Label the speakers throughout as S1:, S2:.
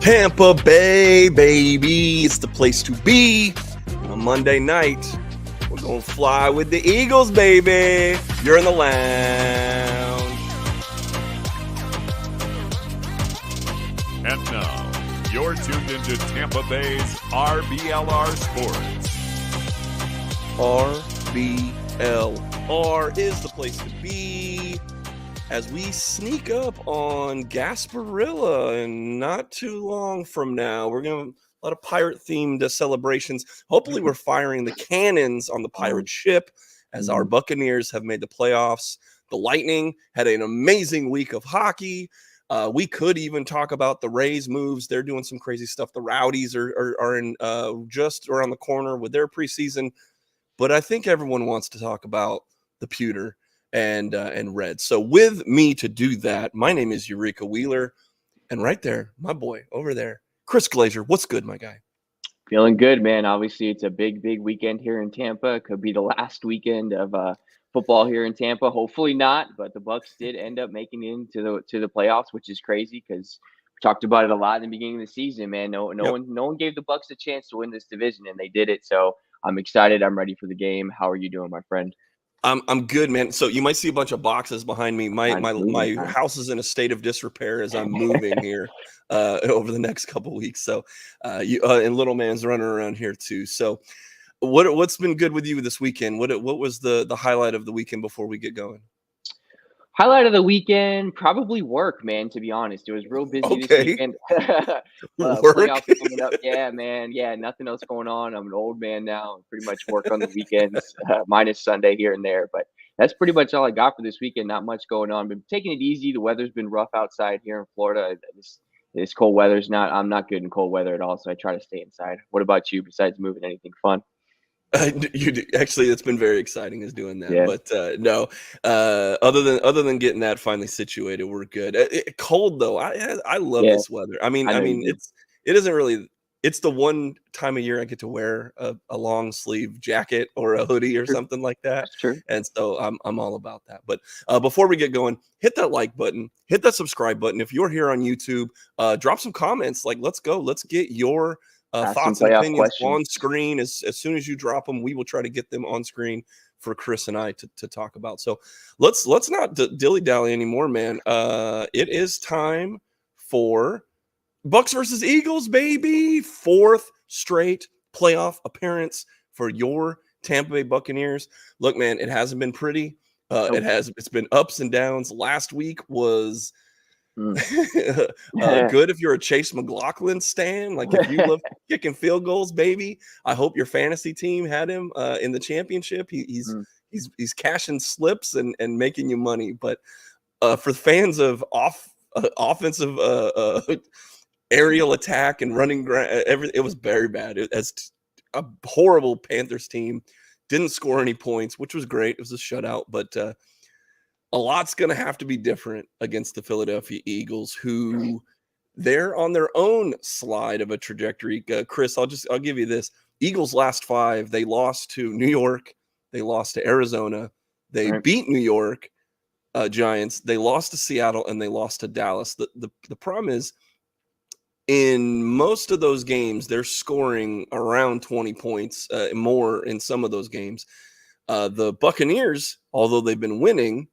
S1: Tampa Bay, baby. It's the place to be. On a Monday night, we're going to fly with the Eagles, baby. You're in the lounge.
S2: And now, you're tuned into Tampa Bay's RBLR Sports.
S1: RBLR is the place to be as we sneak up on Gasparilla, and not too long from now, we're going to a lot of pirate-themed celebrations. Hopefully, we're firing the cannons on the pirate ship as our Buccaneers have made the playoffs. The Lightning had an amazing week of hockey. We could even talk about the Rays moves. They're doing some crazy stuff. The Rowdies are in just around the corner with their preseason. But I think everyone wants to talk about the pewter and red. So with me to do that, my name is Eureka Wheeler. And right there, my boy over there, Chris Glazier. What's good, my guy?
S3: Feeling good, man. Obviously, it's a big weekend here in Tampa. It could be the last weekend of football here in Tampa. Hopefully not, but the Bucs did end up making it into the playoffs, which is crazy because we talked about it a lot in the beginning of the season, man. No one gave the Bucs a chance to win this division, and they did it. So I'm excited. I'm ready for the game. How are you doing, my friend?
S1: I'm good, man. So you might see a bunch of boxes behind me. My house is in a state of disrepair as I'm moving here over the next couple of weeks. So and little man's running around here too. So what's been good with you this weekend? What was the highlight of the weekend before we get going?
S3: Highlight of the weekend, probably work, man, to be honest. It was real busy this weekend.
S1: Work?
S3: Playoffs coming up. Yeah, man. Yeah, nothing else going on. I'm an old man now. Pretty much work on the weekends, minus Sunday here and there. But that's pretty much all I got for this weekend. Not much going on. Been taking it easy. The weather's been rough outside here in Florida. This cold weather's I'm not good in cold weather at all, so I try to stay inside. What about you, besides moving? Anything fun?
S1: Actually, it's been very exciting is doing that.
S3: Yeah.
S1: But no, other than getting that finally situated, we're good. Cold though, I love this weather. I mean it isn't really. It's the one time of year I get to wear a long sleeve jacket or a hoodie or something like that.
S3: That's true.
S1: And so I'm all about that. But before we get going, hit that like button, hit that subscribe button. If you're here on YouTube, drop some comments. Like, let's go. Let's get your thoughts and opinions on screen. As soon as you drop them, we will try to get them on screen for Chris and I to talk about. So let's not dilly-dally anymore, man. It is time for Bucs versus Eagles, baby. Fourth straight playoff appearance for your Tampa Bay Buccaneers. Look, man, it hasn't been pretty. It's been ups and downs. Last week was good if you're a Chase McLaughlin stan. Like, if you love kicking field goals, baby, I hope your fantasy team had him in the championship. He's cashing slips and making you money. But for fans of offensive aerial attack and running it was very bad. As a horrible Panthers team, didn't score any points, which was great. It was a shutout, but a lot's going to have to be different against the Philadelphia Eagles, who they're on their own slide of a trajectory. Chris, I'll give you this. Eagles last 5, they lost to New York, they lost to Arizona, they beat New York Giants, they lost to Seattle, and they lost to Dallas. The problem is, in most of those games, they're scoring around 20 points more in some of those games. The Buccaneers, although they've been winning,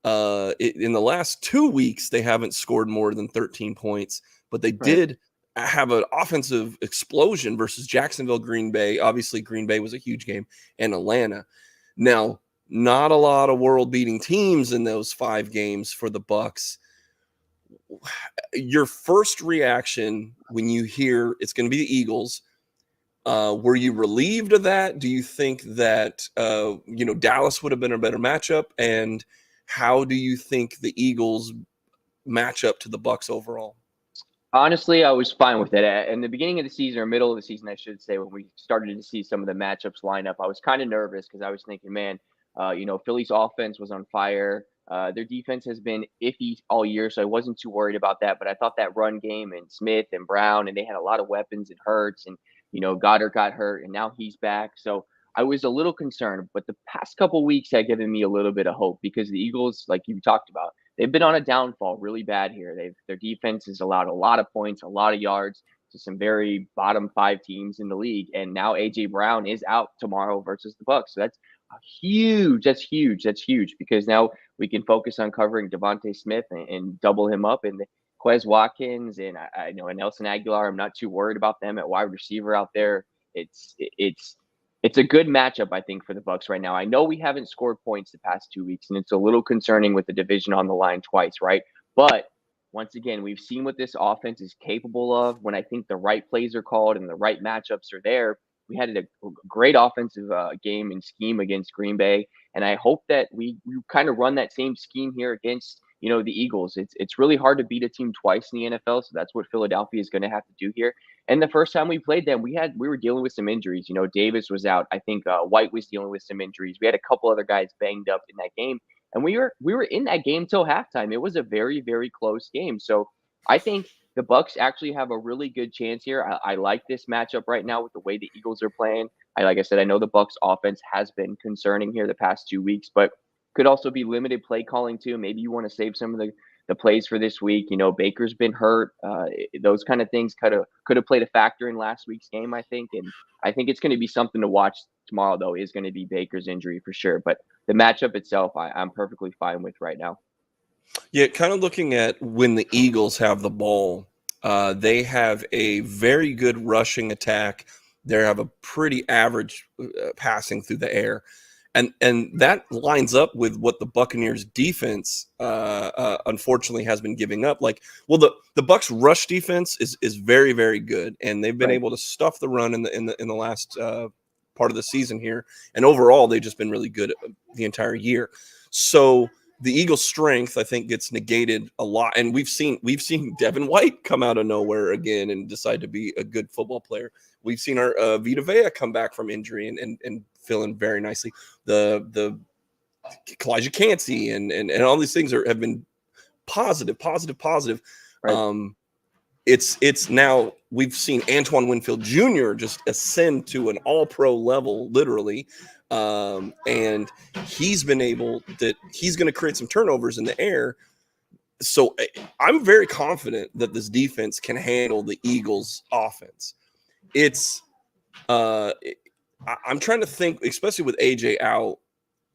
S1: in the last 2 weeks, they haven't scored more than 13 points, but they did have an offensive explosion versus Jacksonville, Green Bay. Obviously, Green Bay was a huge game, and Atlanta. Now, not a lot of world-beating teams in those 5 games for the Bucs. Your first reaction when you hear it's going to be the Eagles, were you relieved of that? Do you think that Dallas would have been a better matchup? And how do you think the Eagles match up to the Bucs overall?
S3: Honestly, I was fine with it. In the beginning of the season, or middle of the season, I should say, when we started to see some of the matchups line up, I was kind of nervous because I was thinking, man, Philly's offense was on fire. Their defense has been iffy all year, so I wasn't too worried about that. But I thought that run game and Smith and Brown, and they had a lot of weapons and Hurts, and Goddard got hurt, and now he's back. So I was a little concerned. But the past couple weeks had given me a little bit of hope because the Eagles, like you talked about, they've been on a downfall really bad here. Their defense has allowed a lot of points, a lot of yards to some very bottom 5 teams in the league. And now AJ Brown is out tomorrow versus the Bucks. So that's huge. That's huge. That's huge because now we can focus on covering Devontae Smith and double him up. And Quez Watkins and I know and Nelson Aguilar, I'm not too worried about them at wide receiver out there. It's a good matchup, I think, for the Bucks right now. I know we haven't scored points the past 2 weeks, and it's a little concerning with the division on the line twice, right? But once again, we've seen what this offense is capable of when I think the right plays are called and the right matchups are there. We had a great offensive game and scheme against Green Bay, and I hope that we kind of run that same scheme here against the Eagles. It's really hard to beat a team twice in the NFL, so that's what Philadelphia is going to have to do here. And the first time we played them, we were dealing with some injuries. Davis was out. I think White was dealing with some injuries. We had a couple other guys banged up in that game, and we were in that game till halftime. It was a very, very close game. So I think the Bucks actually have a really good chance here. I like this matchup right now with the way the Eagles are playing. Like I said, I know the Bucks offense has been concerning here the past 2 weeks, but could also be limited play calling too. Maybe you want to save some of the plays for this week. Baker's been hurt. Those kind of things could have played a factor in last week's game, I think. And I think it's going to be something to watch tomorrow, though, is going to be Baker's injury for sure. But the matchup itself, I'm perfectly fine with right now.
S1: Yeah, kind of looking at when the Eagles have the ball, they have a very good rushing attack. They have a pretty average passing through the air. And that lines up with what the Buccaneers defense unfortunately has been giving up. The Bucs rush defense is very, very good, and they've been able to stuff the run in the last part of the season here. And overall, they've just been really good the entire year. So the Eagles' strength, I think, gets negated a lot. And we've seen Devin White come out of nowhere again and decide to be a good football player. We've seen our Vita Vea come back from injury and fill in very nicely. The Kalijah Cansey and all these things have been positive. Right. It's now we've seen Antoine Winfield Jr. just ascend to an all-pro level, literally. And he's been able that he's going to create some turnovers in the air. So I'm very confident that this defense can handle the Eagles' offense. I'm trying to think, especially with AJ out,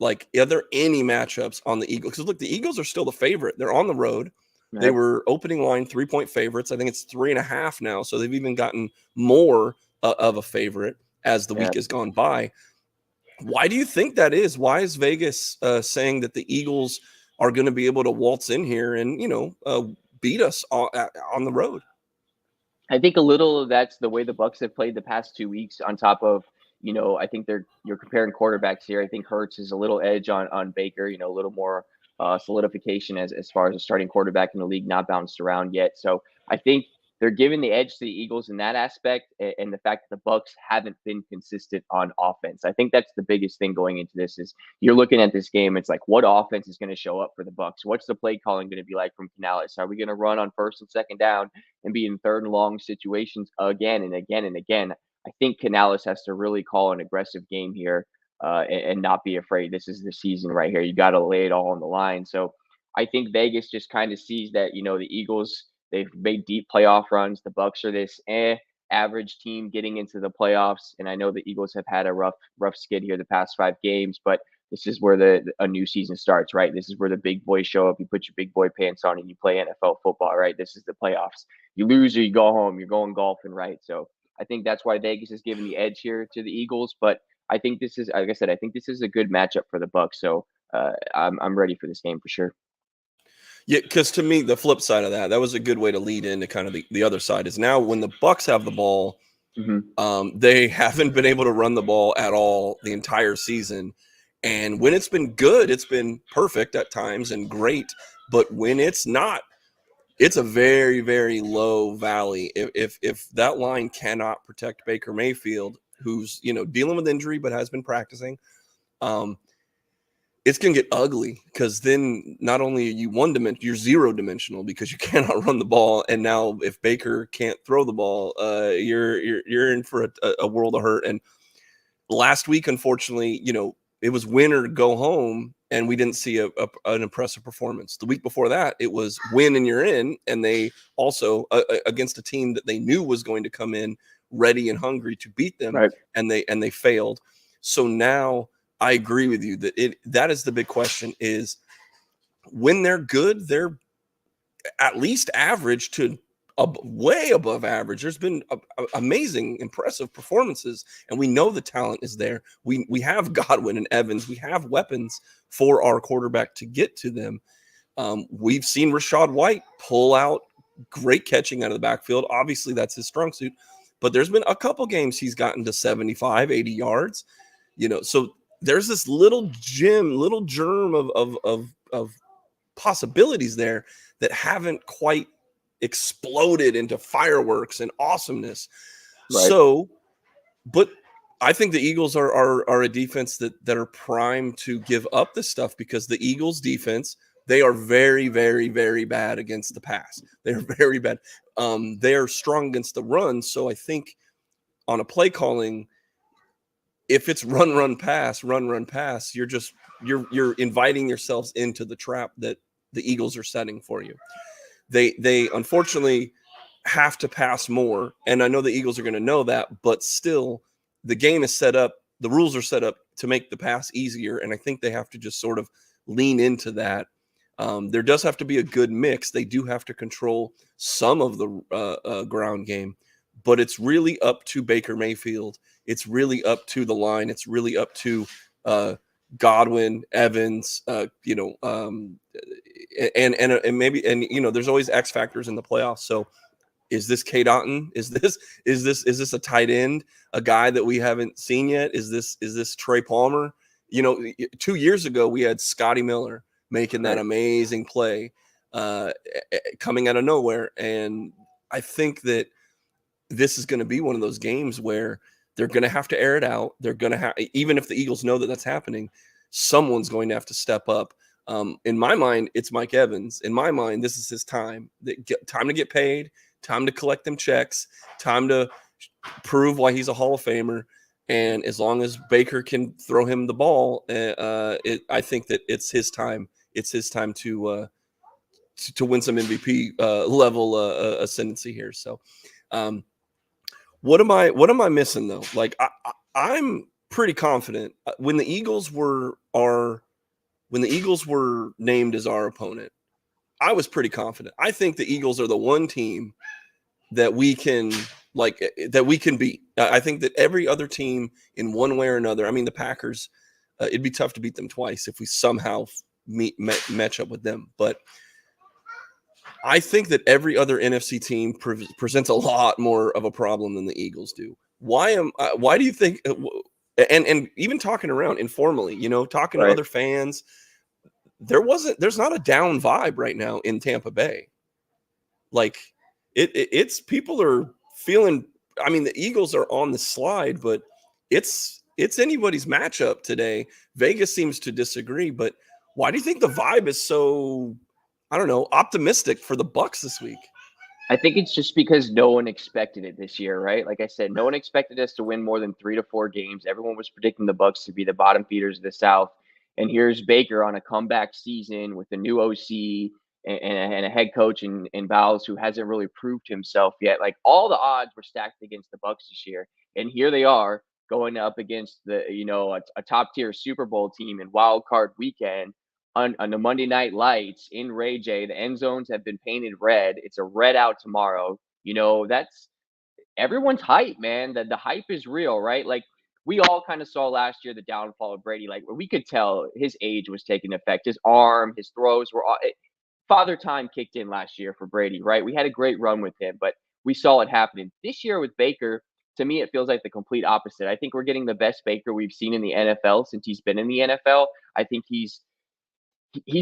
S1: are there any matchups on the Eagles? Because look, the Eagles are still the favorite. They're on the road. Right. They were opening line 3-point favorites. I think it's 3.5 now. So they've even gotten more of a favorite as the week has gone by. Why do you think that is? Why is Vegas saying that the Eagles are going to be able to waltz in here and, beat us on the road?
S3: I think a little of that's the way the Bucs have played the past 2 weeks on top of, I think you're comparing quarterbacks here. I think Hurts is a little edge on Baker, a little more solidification as far as a starting quarterback in the league, not bounced around yet. So I think they're giving the edge to the Eagles in that aspect, and the fact that the Bucs haven't been consistent on offense. I think that's the biggest thing going into this is you're looking at this game. It's like, what offense is going to show up for the Bucs? What's the play calling going to be like from Canales? Are we going to run on first and second down and be in third and long situations again and again and again? I think Canales has to really call an aggressive game here and not be afraid. This is the season right here. You got to lay it all on the line. So I think Vegas just kind of sees that, the Eagles, they've made deep playoff runs. The Bucs are this average team getting into the playoffs. And I know the Eagles have had a rough skid here the past 5 games, but this is where a new season starts, right? This is where the big boys show up. You put your big boy pants on and you play NFL football, right? This is the playoffs. You lose or you go home. You're going golfing, right? So I think that's why Vegas is giving the edge here to the Eagles. But I think this is, like I said, I think this is a good matchup for the Bucs. So I'm ready for this game for sure.
S1: Yeah, because to me, the flip side of that was a good way to lead into kind of the other side is now when the Bucs have the ball, they haven't been able to run the ball at all the entire season. And when it's been good, it's been perfect at times and great. But when it's not, it's a very, very low valley. If that line cannot protect Baker Mayfield, who's, dealing with injury but has been practicing, it's going to get ugly because then not only are you you're 0-dimensional because you cannot run the ball. And now if Baker can't throw the ball, you're in for a world of hurt. And last week, unfortunately, it was win or go home, and we didn't see an impressive performance. The week before that, it was win and you're in, and they also against a team that they knew was going to come in ready and hungry to beat them,
S3: Right.
S1: and they failed. So now I agree with you that is the big question: is when they're good, they're at least average to way above average. There's been amazing, impressive performances, and we know the talent is there. We have Godwin and Evans. We have weapons for our quarterback to get to them. We've seen Rachaad White pull out great catching out of the backfield. Obviously, that's his strong suit. But there's been a couple games he's gotten to 75, 80 yards. So there's this little germ of possibilities there that haven't quite exploded into fireworks and awesomeness.
S3: Right.
S1: So, but I think the Eagles are a defense that are primed to give up this stuff, because the Eagles defense, they are very, very, very bad against the pass. They're very bad. They are strong against the run. So I think on a play calling, if it's run, pass, you're inviting yourselves into the trap that the Eagles are setting for you. They unfortunately have to pass more, and I know the Eagles are going to know that, but still the game is set up, the rules are set up to make the pass easier, and I think they have to just sort of lean into that. There does have to be a good mix. They do have to control some of the ground game, but it's really up to Baker Mayfield. It's really up to the line. It's really up to Godwin, Evans, and maybe, there's always X factors in the playoffs. So is this K Dotton? Is this a tight end, a guy that we haven't seen yet? Is this Trey Palmer? 2 years ago we had Scotty Miller making that amazing play coming out of nowhere. And I think that this is going to be one of those games where they're going to have to air it out. They're going to have, even if the Eagles know that that's happening, someone's going to have to step up. In my mind, it's Mike Evans. In my mind, this is his time. Time to get paid, time to collect them checks, time to prove why he's a Hall of Famer. And as long as Baker can throw him the ball, I think that it's his time. It's his time to win some MVP level ascendancy here. So, what am I missing though? Like I'm pretty confident when the Eagles were named as our opponent, I was pretty confident. I think the Eagles are the one team that we can beat. I think that every other team in one way or another, I mean, the Packers, it'd be tough to beat them twice if we somehow match up with them. But I think that every other NFC team presents a lot more of a problem than the Eagles do. Why do you think, and even talking around informally, talking to other fans, there's not a down vibe right now in Tampa Bay. Like it's people are feeling, I mean, the Eagles are on the slide, but it's anybody's matchup today. Vegas seems to disagree, but why do you think the vibe is so, I don't know, optimistic for the Bucs this week?
S3: I think it's just because no one expected it this year, right? Like I said, no one expected us to win more than 3 to 4 games. Everyone was predicting the Bucs to be the bottom feeders of the South. And here's Baker on a comeback season with a new OC and a head coach in Bowles who hasn't really proved himself yet. Like all the odds were stacked against the Bucs this year. And here they are going up against a top tier Super Bowl team in wild card weekend. On the Monday Night Lights in Ray J. The end zones have been painted red. It's a red out tomorrow. That's everyone's hype, man. The hype is real, right? Like we all kind of saw last year the downfall of Brady. Like we could tell his age was taking effect. His arm, his throws were all, father time kicked in last year for Brady, right? We had a great run with him, but we saw it happening. This year with Baker, to me, it feels like the complete opposite. I think we're getting the best Baker we've seen in the NFL since he's been in the NFL. I think he's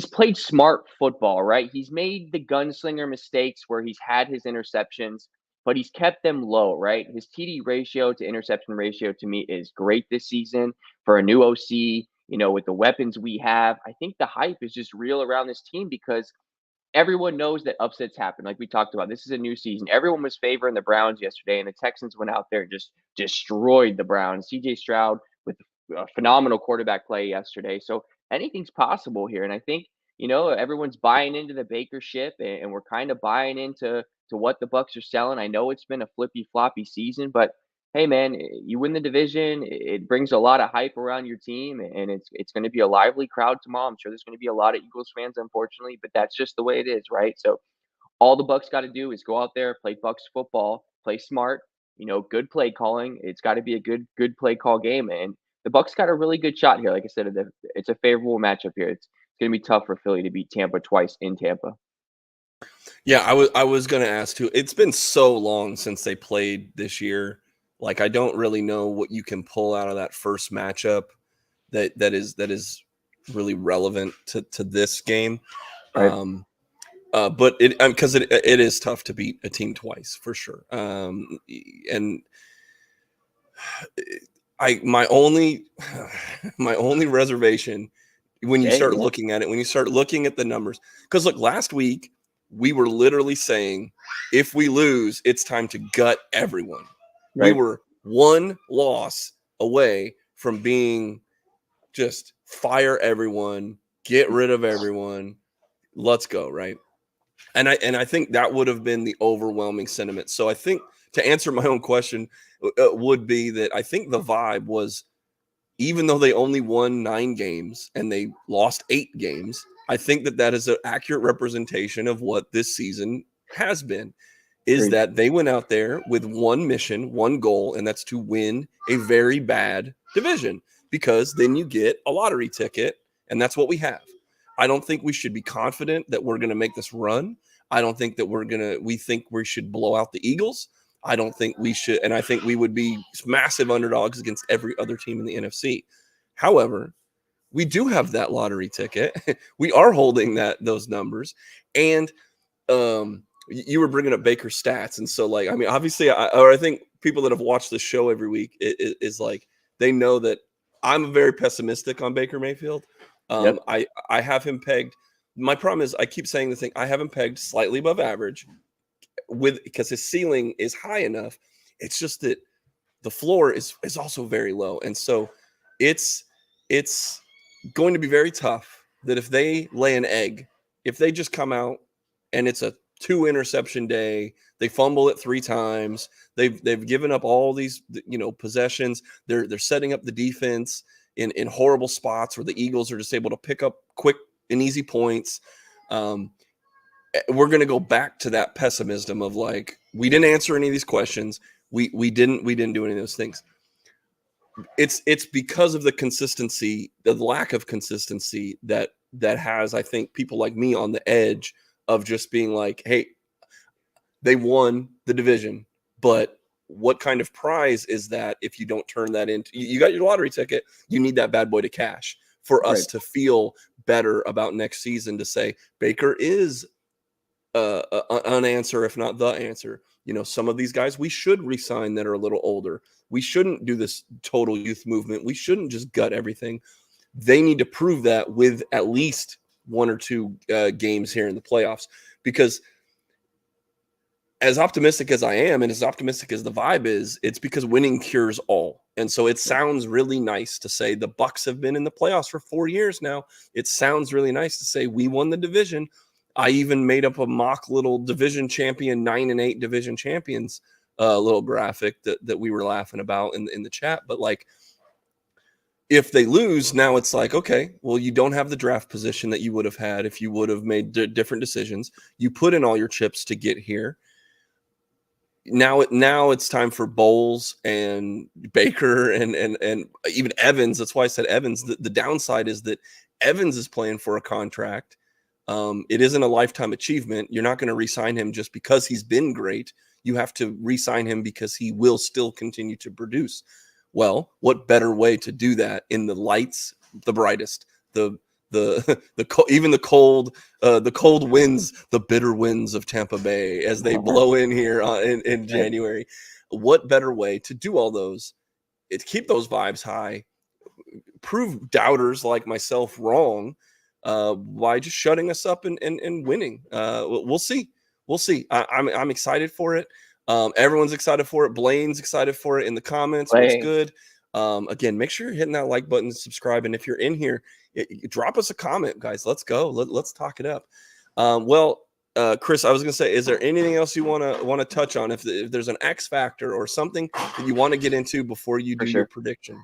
S3: played smart football, right? He's made the gunslinger mistakes where he's had his interceptions, but he's kept them low, right? His TD ratio to interception ratio to me is great this season for a new OC, with the weapons we have. I think the hype is just real around this team because everyone knows that upsets happen. Like we talked about, this is a new season. Everyone was favoring the Browns yesterday, and the Texans went out there and just destroyed the Browns. CJ Stroud with phenomenal quarterback play yesterday. So anything's possible here. And I think, everyone's buying into the Baker ship, and we're kind of buying into what the Bucks are selling. I know it's been a flippy floppy season, but hey, man, you win the division. It brings a lot of hype around your team, and it's going to be a lively crowd tomorrow. I'm sure there's going to be a lot of Eagles fans, unfortunately, but that's just the way it is, right? So all the Bucks got to do is go out there, play Bucks football, play smart, good play calling. It's got to be a good play call game, and the Bucks got a really good shot here. Like I said, it's a favorable matchup here. It's going to be tough for Philly to beat Tampa twice in Tampa.
S1: Yeah, I was going to ask too. It's been so long since they played this year. Like, I don't really know what you can pull out of that first matchup that is really relevant to this game.
S3: Right.
S1: But because it is tough to beat a team twice for sure. And my only reservation when you start looking at it, when you start looking at the numbers, because look, last week we were literally saying if we lose, it's time to gut everyone. Right. We were one loss away from being just fire everyone, get rid of everyone, let's go, right? And I think that would have been the overwhelming sentiment. So I think to answer my own question would be that I think the vibe was, even though they only won 9 games and they lost 8 games, I think that is an accurate representation of what this season has been, is that they went out there with one mission, one goal, and that's to win a very bad division, because then you get a lottery ticket, and that's what we have. I don't think we should be confident that we're going to make this run. I don't think that we think we should blow out the Eagles. I don't think we should, and I think we would be massive underdogs against every other team in the NFC. However, we do have that lottery ticket. We are holding those numbers, and you were bringing up Baker's stats, and so obviously, I think people that have watched the show every week is like, they know that I'm very pessimistic on Baker Mayfield. I have him pegged. My problem is I keep saying the thing. I have him pegged slightly above average, because his ceiling is high enough. It's just that the floor is also very low, and so it's going to be very tough that if they lay an egg, if they just come out and it's a 2 interception day, they fumble it 3 times, they've given up all these possessions, they're setting up the defense in horrible spots where the Eagles are just able to pick up quick and easy points. We're going to go back to that pessimism of like, we didn't answer any of these questions. We didn't do any of those things. It's because of the consistency, the lack of consistency that has, I think, people like me on the edge of just being like, hey, they won the division, but what kind of prize is that if you don't turn that into, you got your lottery ticket, you need that bad boy to cash for us to feel better about next season, to say Baker is an answer, if not the answer. Some of these guys we should re-sign that are a little older. We shouldn't do this total youth movement. We shouldn't just gut everything. They need to prove that with at least 1 or 2 games here in the playoffs, because as optimistic as I am and as optimistic as the vibe is, it's because winning cures all. And so it sounds really nice to say the Bucks have been in the playoffs for 4 years now. It sounds really nice to say we won the division. I even made up a mock little division champion, 9-8 division champions, little graphic that we were laughing about in the chat. But like, if they lose, now it's like, okay, well, you don't have the draft position that you would have had if you would have made different decisions. You put in all your chips to get here. Now it's time for Bowles and Baker and even Evans. That's why I said Evans. The downside is that Evans is playing for a contract. It isn't a lifetime achievement. You're not going to re-sign him just because he's been great. You have to re-sign him because he will still continue to produce. Well, what better way to do that in the lights, the brightest, even the cold winds, the bitter winds of Tampa Bay as they blow in here in January. What better way to do all those? It's keep those vibes high, prove doubters like myself wrong by just shutting us up and winning. We'll see. I'm excited for it. Everyone's excited for it. Blaine's excited for it in the comments. What's good? Again, make sure you're hitting that like button, subscribe, and if you're in here, drop us a comment, guys. Let's go. Let's talk it up. Chris, I was gonna say, is there anything else you wanna touch on? If there's an X factor or something that you want to get into before you do your prediction?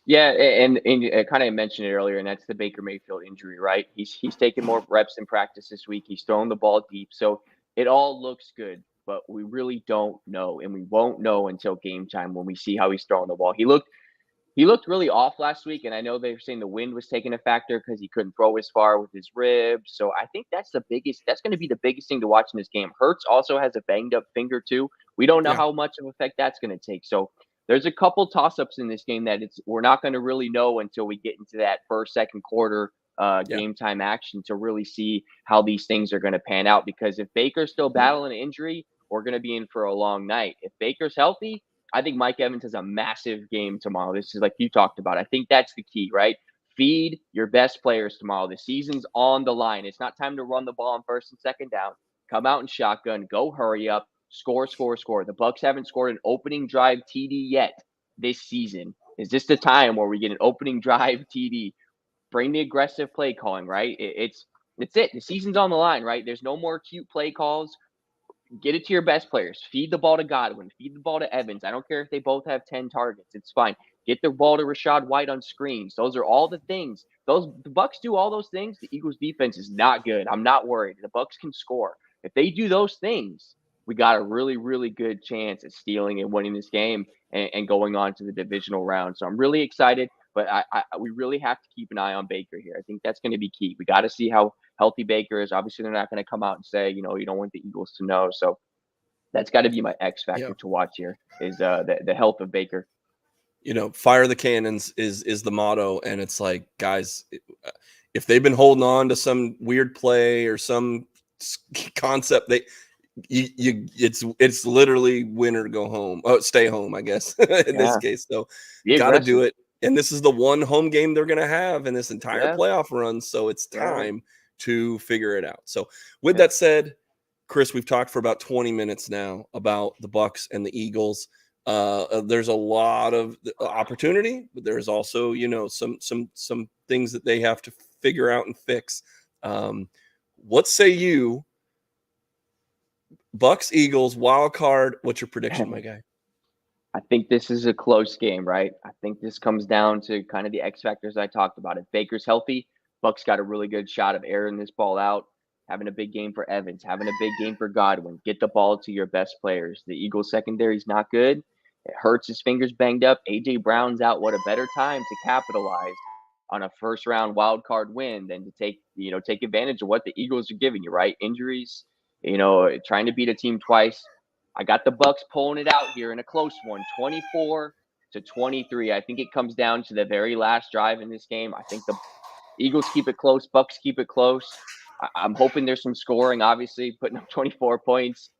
S3: Yeah, and I kind of mentioned it earlier, and that's the Baker Mayfield injury, right? He's taken more reps in practice this week. He's throwing the ball deep, so it all looks good. But we really don't know, and we won't know until game time when we see how he's throwing the ball. He looked really off last week, and I know they were saying the wind was taking a factor because he couldn't throw as far with his ribs. So I think that's going to be the biggest thing to watch in this game. Hurts also has a banged up finger too. We don't know how much of effect that's going to take. So there's a couple toss ups in this game that we're not going to really know until we get into that second quarter game time action to really see how these things are going to pan out. Because if Baker's still battling an injury, we're going to be in for a long night. If Baker's healthy, I think Mike Evans has a massive game tomorrow. This is like you talked about. I think that's the key, right? Feed your best players tomorrow. The season's on the line. It's not time to run the ball on first and second down. Come out in shotgun. Go hurry up. Score, score, score. The Bucs haven't scored an opening drive TD yet this season. Is this the time where we get an opening drive TD? Bring the aggressive play calling, right? It's it. The season's on the line, right? There's no more cute play calls. Get it to your best players. Feed the ball to Godwin. Feed the ball to Evans. I don't care if they both have 10 targets. It's fine. Get the ball to Rachaad White on screens. Those are all the things. The Bucs do all those things. The Eagles defense is not good. I'm not worried. The Bucs can score. If they do those things, we got a really, really good chance at stealing and winning this game and going on to the divisional round. So I'm really excited, but we really have to keep an eye on Baker here. I think that's going to be key. We got to see how healthy Baker is. Obviously, they're not going to come out and say, you don't want the Eagles to know. So that's got to be my X factor to watch here is the health of Baker.
S1: Fire the cannons is the motto, and it's like, guys, if they've been holding on to some weird play or some concept, it's literally win or go home. Oh, stay home, I guess in this case. So you got to do it. And this is the one home game they're going to have in this entire playoff run. So it's time to figure it out. So with that said, Chris, we've talked for about 20 minutes now about the Bucs and the Eagles. There's a lot of opportunity, but there's also, some things that they have to figure out and fix. What say you? Bucs, Eagles, wild card. What's your prediction, my guy?
S3: I think this is a close game, right? I think this comes down to kind of the X factors I talked about. If Baker's healthy, Bucs got a really good shot of airing this ball out, having a big game for Evans, having a big game for Godwin. Get the ball to your best players. The Eagles secondary is not good. It hurts. His fingers banged up. A.J. Brown's out. What a better time to capitalize on a first round wild card win than to take advantage of what the Eagles are giving you, right? Injuries, trying to beat a team twice. I got the Bucs pulling it out here in a close one, 24-23. I think it comes down to the very last drive in this game. I think the Eagles keep it close, Bucs keep it close. I'm hoping there's some scoring, obviously, putting up 24 points.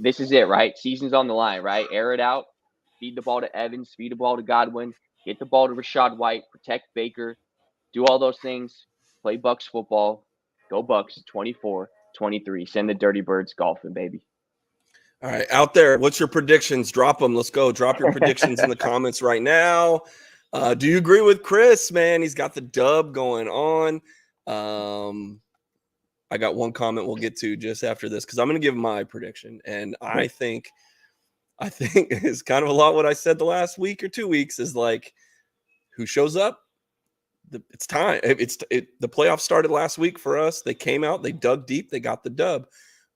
S3: This is it, right? Season's on the line, right? Air it out, feed the ball to Evans, feed the ball to Godwin, get the ball to Rachaad White, protect Baker, do all those things, play Bucs football, go Bucs, 24-23. Send the Dirty Birds golfing, baby.
S1: All right, out there, what's your predictions? Drop them. Let's go. Drop your predictions in the comments right now. Do you agree with Chris, man? He's got the dub going on. I got one comment we'll get to just after this because I'm going to give my prediction. And I think it's kind of a lot what I said the last week or 2 weeks is like, who shows up? It's time. The playoffs started last week for us. They came out, they dug deep, they got the dub.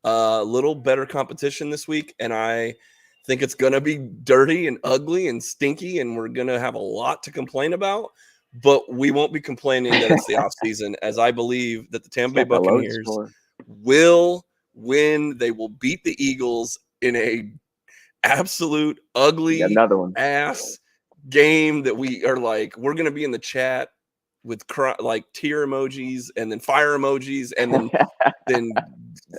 S1: A little better competition this week, and I think it's going to be dirty and ugly and stinky, and we're going to have a lot to complain about, but we won't be complaining that it's the offseason, as I believe that the Tampa Bay Buccaneers will win. They will beat the Eagles in a absolute ugly ass game that we are like, we're going to be in the chat with like tear emojis and then fire emojis and then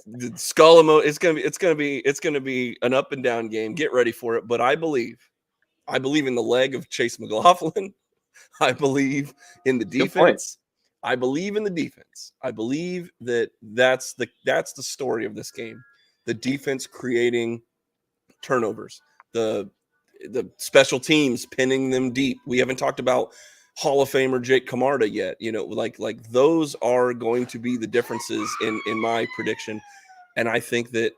S1: the skull emoji. It's gonna be an up and down game. Get ready for it. But I believe in the leg of Chase McLaughlin. I believe in the defense. I believe in the defense. I believe that's the story of this game. The defense creating turnovers. the special teams pinning them deep. We haven't talked about Hall of Famer Jake Camarda yet. Like those are going to be the differences in my prediction. And I think that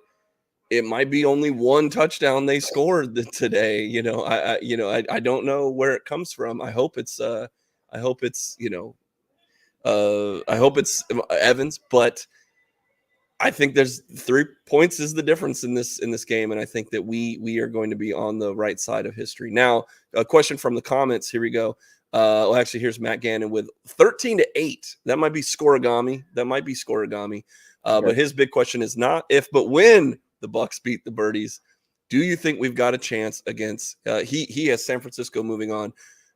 S1: it might be only one touchdown they scored today. I don't know where it comes from. I hope it's Evans, but I think there's 3 points is the difference in this game, and I think that we are going to be on the right side of history. Now, a question from the comments. Here we go. Actually, here's Matt Gannon with 13-8. That might be scoregami. But his big question is not if, but when the Bucs beat the Birdies. Do you think we've got a chance against? He has San Francisco moving on.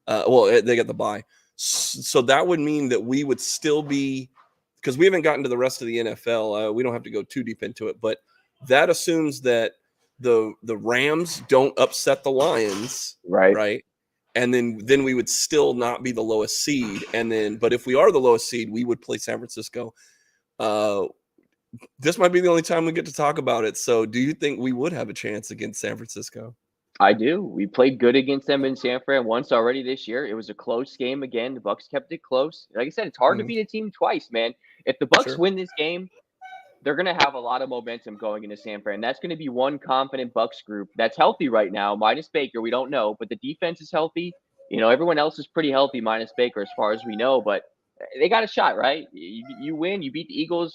S1: They got the bye, so that would mean that we would still be, because we haven't gotten to the rest of the NFL. We don't have to go too deep into it, but that assumes that the Rams don't upset the Lions, right? And then we would still not be the lowest seed. But if we are the lowest seed, we would play San Francisco. This might be the only time we get to talk about it. So do you think we would have a chance against San Francisco?
S3: I do. We played good against them in San Fran once already this year. It was a close game again. The Bucs kept it close. Like I said, it's hard to beat a team twice, man. If the Bucs win this game, they're going to have a lot of momentum going into San Fran. That's going to be one confident Bucs group that's healthy right now, minus Baker. We don't know, but the defense is healthy. Everyone else is pretty healthy, minus Baker, as far as we know. But they got a shot, right? You win, you beat the Eagles.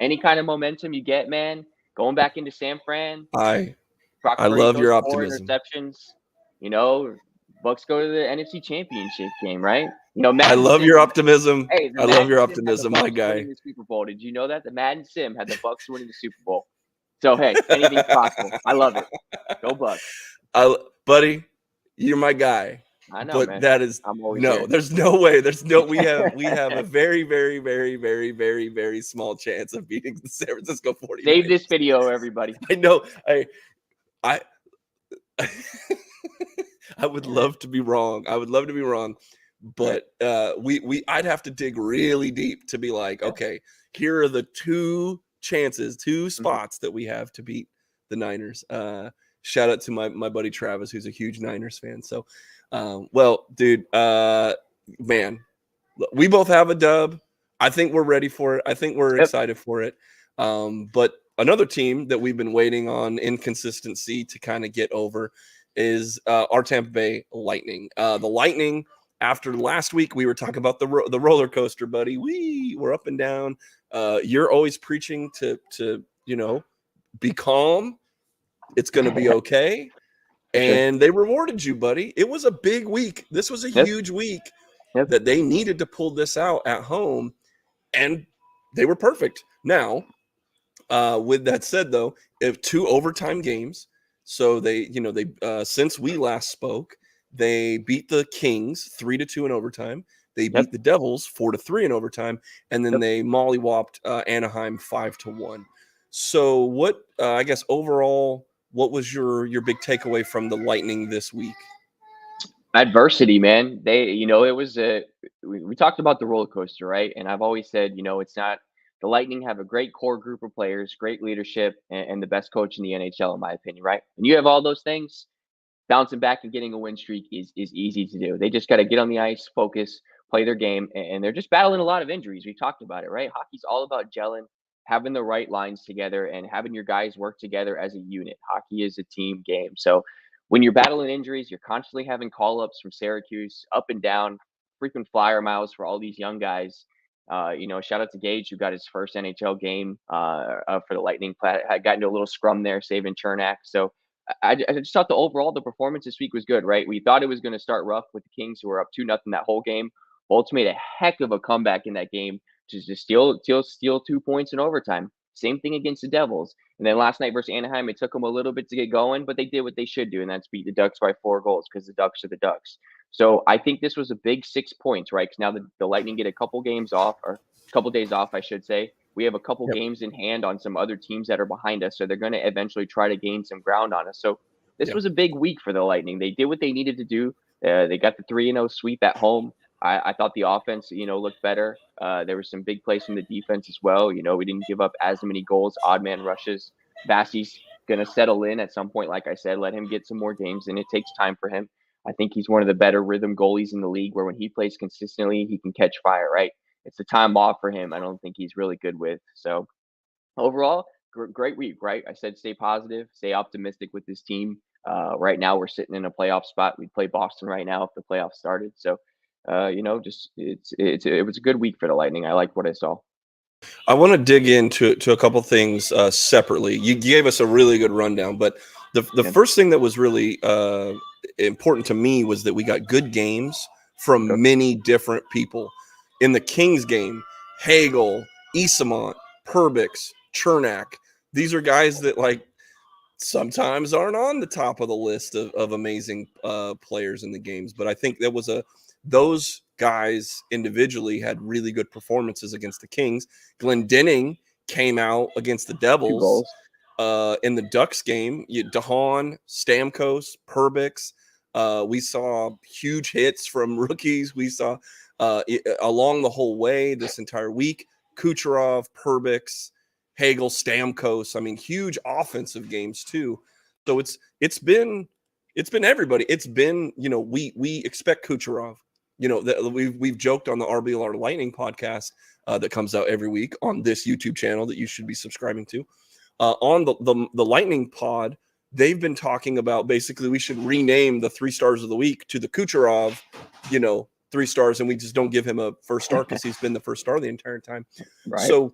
S3: Any kind of momentum you get, man, going back into San Fran.
S1: I love your optimism.
S3: Interceptions, Bucs go to the NFC Championship game, right?
S1: I love your optimism.
S3: Hey,
S1: I love your optimism, my guy.
S3: The Super Bowl. Did you know that the Madden Sim had the Bucs winning the Super Bowl? So hey, anything's possible. I love it. Go Bucs.
S1: Buddy, you're my guy.
S3: I know,
S1: but
S3: man.
S1: That is
S3: there.
S1: There's no way. We have a very, very, very, very, very, very small chance of beating the San Francisco 49ers.
S3: Save this video, everybody.
S1: I know. I would love to be wrong. But I'd have to dig really deep to be like, okay, here are the two spots that we have to beat the Niners. Shout out to my buddy Travis, who's a huge Niners fan. So, dude, man, we both have a dub. I think we're ready for it. I think we're excited for it. But another team that we've been waiting on inconsistency to kind of get over is our Tampa Bay Lightning. The Lightning, after last week, we were talking about the roller coaster, buddy. We're up and down. You're always preaching to be calm. It's going to be okay. And they rewarded you, buddy. It was a big week. This was a huge week that they needed to pull this out at home, and they were perfect. Now, with that said, though, if 2 overtime games, so they since we last spoke, they beat the Kings 3-2 in overtime. They beat the Devils 4-3 in overtime, and then they mollywopped Anaheim 5-1. So, what I guess overall, what was your big takeaway from the Lightning this week?
S3: Adversity, man. It was we talked about the roller coaster, right? And I've always said, it's not. The Lightning have a great core group of players, great leadership, and the best coach in the NHL, in my opinion, right? And you have all those things. Bouncing back and getting a win streak is easy to do. They just got to get on the ice, focus, play their game, and they're just battling a lot of injuries. We talked about it, right? Hockey's all about gelling, having the right lines together, and having your guys work together as a unit. Hockey is a team game. So when you're battling injuries, you're constantly having call-ups from Syracuse, up and down, frequent flyer miles for all these young guys. Shout out to Gage, who got his first NHL game for the Lightning. Got into a little scrum there, saving Chernak. So I just thought the performance this week was good, right? We thought it was going to start rough with the Kings, who were up 2-0 that whole game. Bolts made a heck of a comeback in that game to just steal 2 points in overtime. Same thing against the Devils. And then last night versus Anaheim, it took them a little bit to get going, but they did what they should do, and that's beat the Ducks by 4 goals, because the Ducks are the Ducks. So I think this was a big 6 points, right? Because now the Lightning get a couple days off, I should say. We have a couple games in hand on some other teams that are behind us, so they're going to eventually try to gain some ground on us. So this was a big week for the Lightning. They did what they needed to do. They got the 3-0 sweep at home. I thought the offense, looked better. There were some big plays from the defense as well. We didn't give up as many goals, odd man rushes. Vasi's going to settle in at some point. Like I said, let him get some more games, and it takes time for him. I think he's one of the better rhythm goalies in the league, where when he plays consistently, he can catch fire, right? It's the time off for him I don't think he's really good with. So overall, great week, right? I said stay positive, stay optimistic with this team. Right now, we're sitting in a playoff spot. We'd play Boston right now if the playoffs started. So, just it was a good week for the Lightning. I like what I saw.
S1: I want to dig into a couple things separately. You gave us a really good rundown, but the first thing that was really important to me was that we got good games from many different people. In the Kings game, Hagel, Isamont, Perbix, Chernak. These are guys that like sometimes aren't on the top of the list of amazing players in the games. But I think those guys individually had really good performances against the Kings. Glendening came out against the Devils in the Ducks game. DeHaan, Stamkos, Perbix. We saw huge hits from rookies. We saw along the whole way this entire week, Kucherov, Perbix, Hagel, Stamkos. I mean, huge offensive games too. So it's been everybody. It's been, we expect Kucherov. That we've joked on the RBLR Lightning podcast that comes out every week on this YouTube channel that you should be subscribing to. On the Lightning pod, they've been talking about basically we should rename the 3 stars of the week to the Kucherov, 3 stars, and we just don't give him a first star because he's been the first star the entire time. Right. So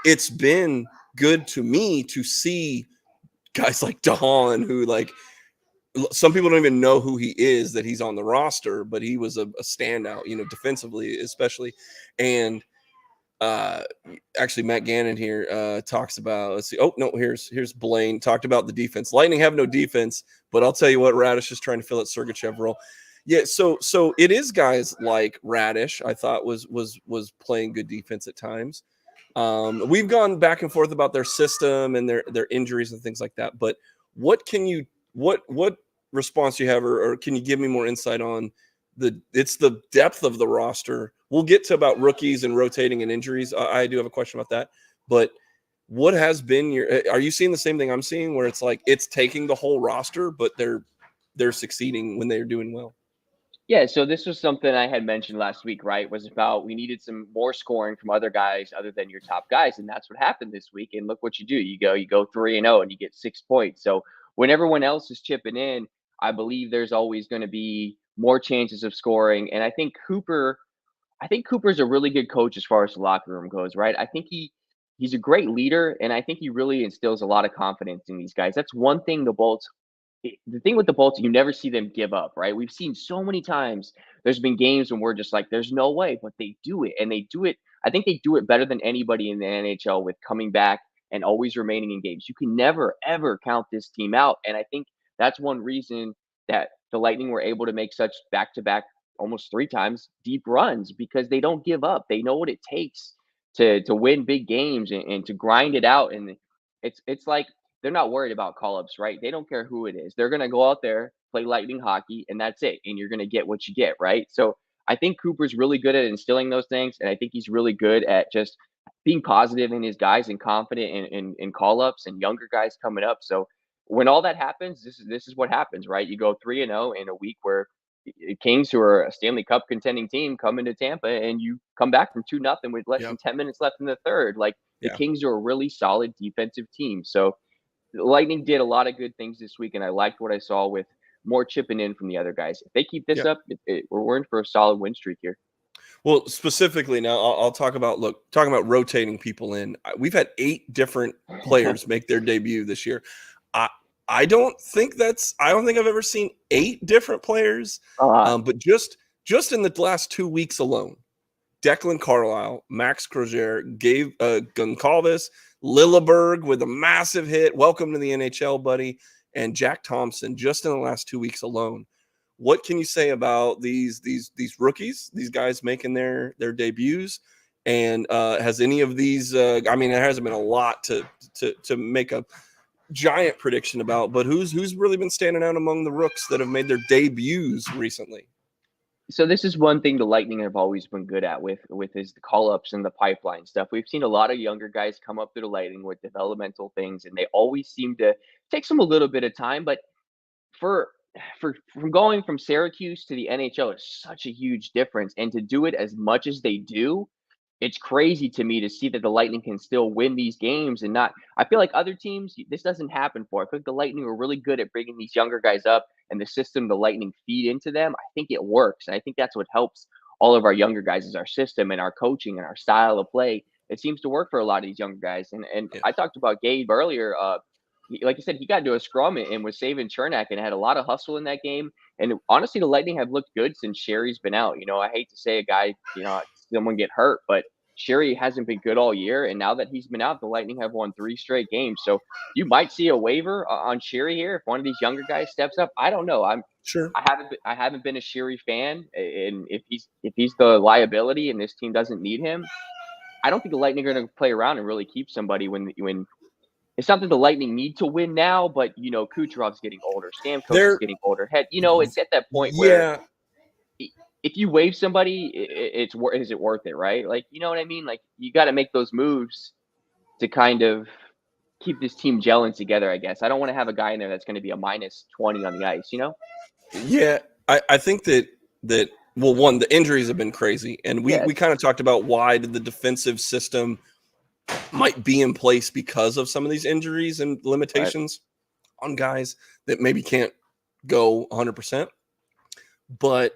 S1: it's been good to me to see guys like DeHaan, who like some people don't even know who he is, that he's on the roster, but he was a standout, defensively especially. And actually Matt Gannon here talks about, let's see. Oh no, here's Blaine talked about the defense. Lightning have no defense, but I'll tell you what, Radish is trying to fill that Sergachev role. Yeah, so it is guys like Radish, I thought was playing good defense at times. We've gone back and forth about their system and their injuries and things like that. But what response you have, or can you give me more insight on it's the depth of the roster? We'll get to about rookies and rotating and injuries. I do have a question about that. But what has been are you seeing the same thing I'm seeing, where it's like it's taking the whole roster, but they're succeeding when they're doing well?
S3: Yeah, so this was something I had mentioned last week, right? Was about we needed some more scoring from other guys other than your top guys, and that's what happened this week. And look what you do. You go 3-0 and you get 6 points. So when everyone else is chipping in, I believe there's always going to be more chances of scoring. And I think Cooper's a really good coach as far as the locker room goes, right? I think he's a great leader, and I think he really instills a lot of confidence in these guys. That's one thing the thing with the Bolts, you never see them give up, right? We've seen so many times there's been games when we're just like, there's no way, but they do it. And they do it. I think they do it better than anybody in the NHL with coming back and always remaining in games. You can never, ever count this team out. And I think that's one reason that the Lightning were able to make such back-to-back, almost 3 times, deep runs, because they don't give up. They know what it takes to win big games and to grind it out. And it's like, they're not worried about call-ups, right? They don't care who it is. They're going to go out there, play Lightning hockey, and that's it. And you're going to get what you get, right? So I think Cooper's really good at instilling those things, and I think he's really good at just being positive in his guys and confident in call-ups and younger guys coming up. So when all that happens, this is what happens, right? You go 3-0 in a week where Kings, who are a Stanley Cup contending team, come into Tampa, and you come back from 2-0 with less than 10 minutes left in the third. Like, the Kings are a really solid defensive team. So the Lightning did a lot of good things this week, and I liked what I saw with more chipping in from the other guys. If they keep this up, we're in for a solid win streak here.
S1: Well, specifically now, I'll talking about rotating people in. We've had 8 different players make their debut this year. I don't think I've ever seen 8 different players. But just in the last 2 weeks alone, Declan Carlisle, Max Crozier, gave Goncalves, Lilleberg with a massive hit. Welcome to the NHL, buddy. And Jack Thompson, just in the last 2 weeks alone. What can you say about these rookies, these guys making their debuts? And has any of these? I mean, it hasn't been a lot to make a giant prediction about, but who's really been standing out among the rooks that have made their debuts recently?
S3: So this is one thing the Lightning have always been good at with is the call ups and the pipeline stuff. We've seen a lot of younger guys come up through the Lightning with developmental things, and they always seem to takes them a little bit of time. But for from going from Syracuse to the NHL is such a huge difference, and to do it as much as they do, it's crazy to me to see that the Lightning can still win these games and not. I feel like other teams, this doesn't happen for. I feel like the Lightning are really good at bringing these younger guys up and the system the Lightning feed into them. I think it works, and I think that's what helps all of our younger guys is our system and our coaching and our style of play. It seems to work for a lot of these younger guys. And
S1: Yeah.
S3: I talked about Gabe earlier. Like I said, he got into a scrum and was saving Chernak and had a lot of hustle in that game. And honestly, the Lightning have looked good since Sherry's been out. I hate to say a guy, someone get hurt, but Sherry hasn't been good all year. And now that he's been out, the Lightning have won 3 straight games. So you might see a waiver on Sherry here if one of these younger guys steps up. I don't know.
S1: Sure.
S3: I haven't been a Sherry fan, and if he's the liability and this team doesn't need him, I don't think the Lightning are going to play around and really keep somebody when it's not that the Lightning need to win now, but Kucherov's getting older, Stamkos is getting older. It's at that point where if you waive somebody, is it worth it, right? Like, you know what I mean? Like, you got to make those moves to kind of keep this team gelling together, I guess. I don't want to have a guy in there that's going to be a minus 20 on the ice,
S1: Yeah, I think that well, one, the injuries have been crazy, and we kind of talked about why did the defensive system might be in place because of some of these injuries and limitations on guys that maybe can't go 100%. But